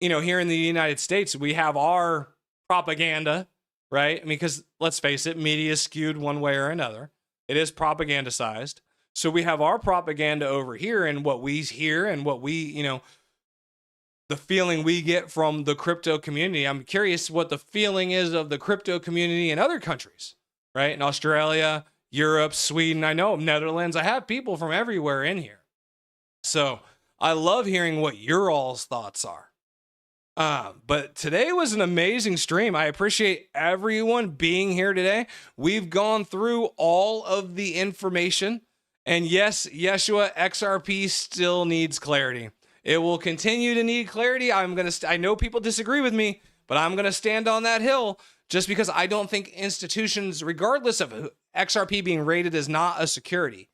S1: here in the United States, we have our propaganda, right? I mean, because let's face it, media is skewed one way or another. It is propagandized. So we have our propaganda over here and what we hear and what we, the feeling we get from the crypto community. I'm curious what the feeling is of the crypto community in other countries, right? In Australia, Europe, Sweden, I know Netherlands. I have people from everywhere in here. So I love hearing what your all's thoughts are. But today was an amazing stream. I appreciate everyone being here today. We've gone through all of the information. And yes, Yeshua, XRP still needs clarity. It will continue to need clarity. I know people disagree with me, but I'm going to stand on that hill just because I don't think institutions, regardless of XRP being rated as not a security,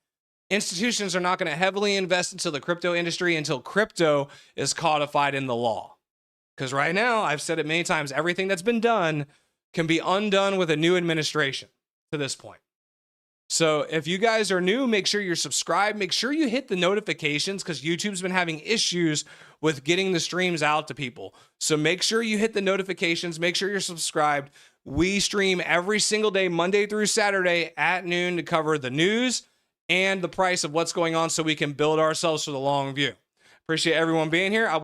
S1: institutions are not going to heavily invest into the crypto industry until crypto is codified in the law. Because right now, I've said it many times, everything that's been done can be undone with a new administration to this point. So if you guys are new, make sure you're subscribed. Make sure you hit the notifications because YouTube's been having issues with getting the streams out to people. So make sure you hit the notifications. Make sure you're subscribed. We stream every single day, Monday through Saturday at noon to cover the news and the price of what's going on so we can build ourselves for the long view. Appreciate everyone being here.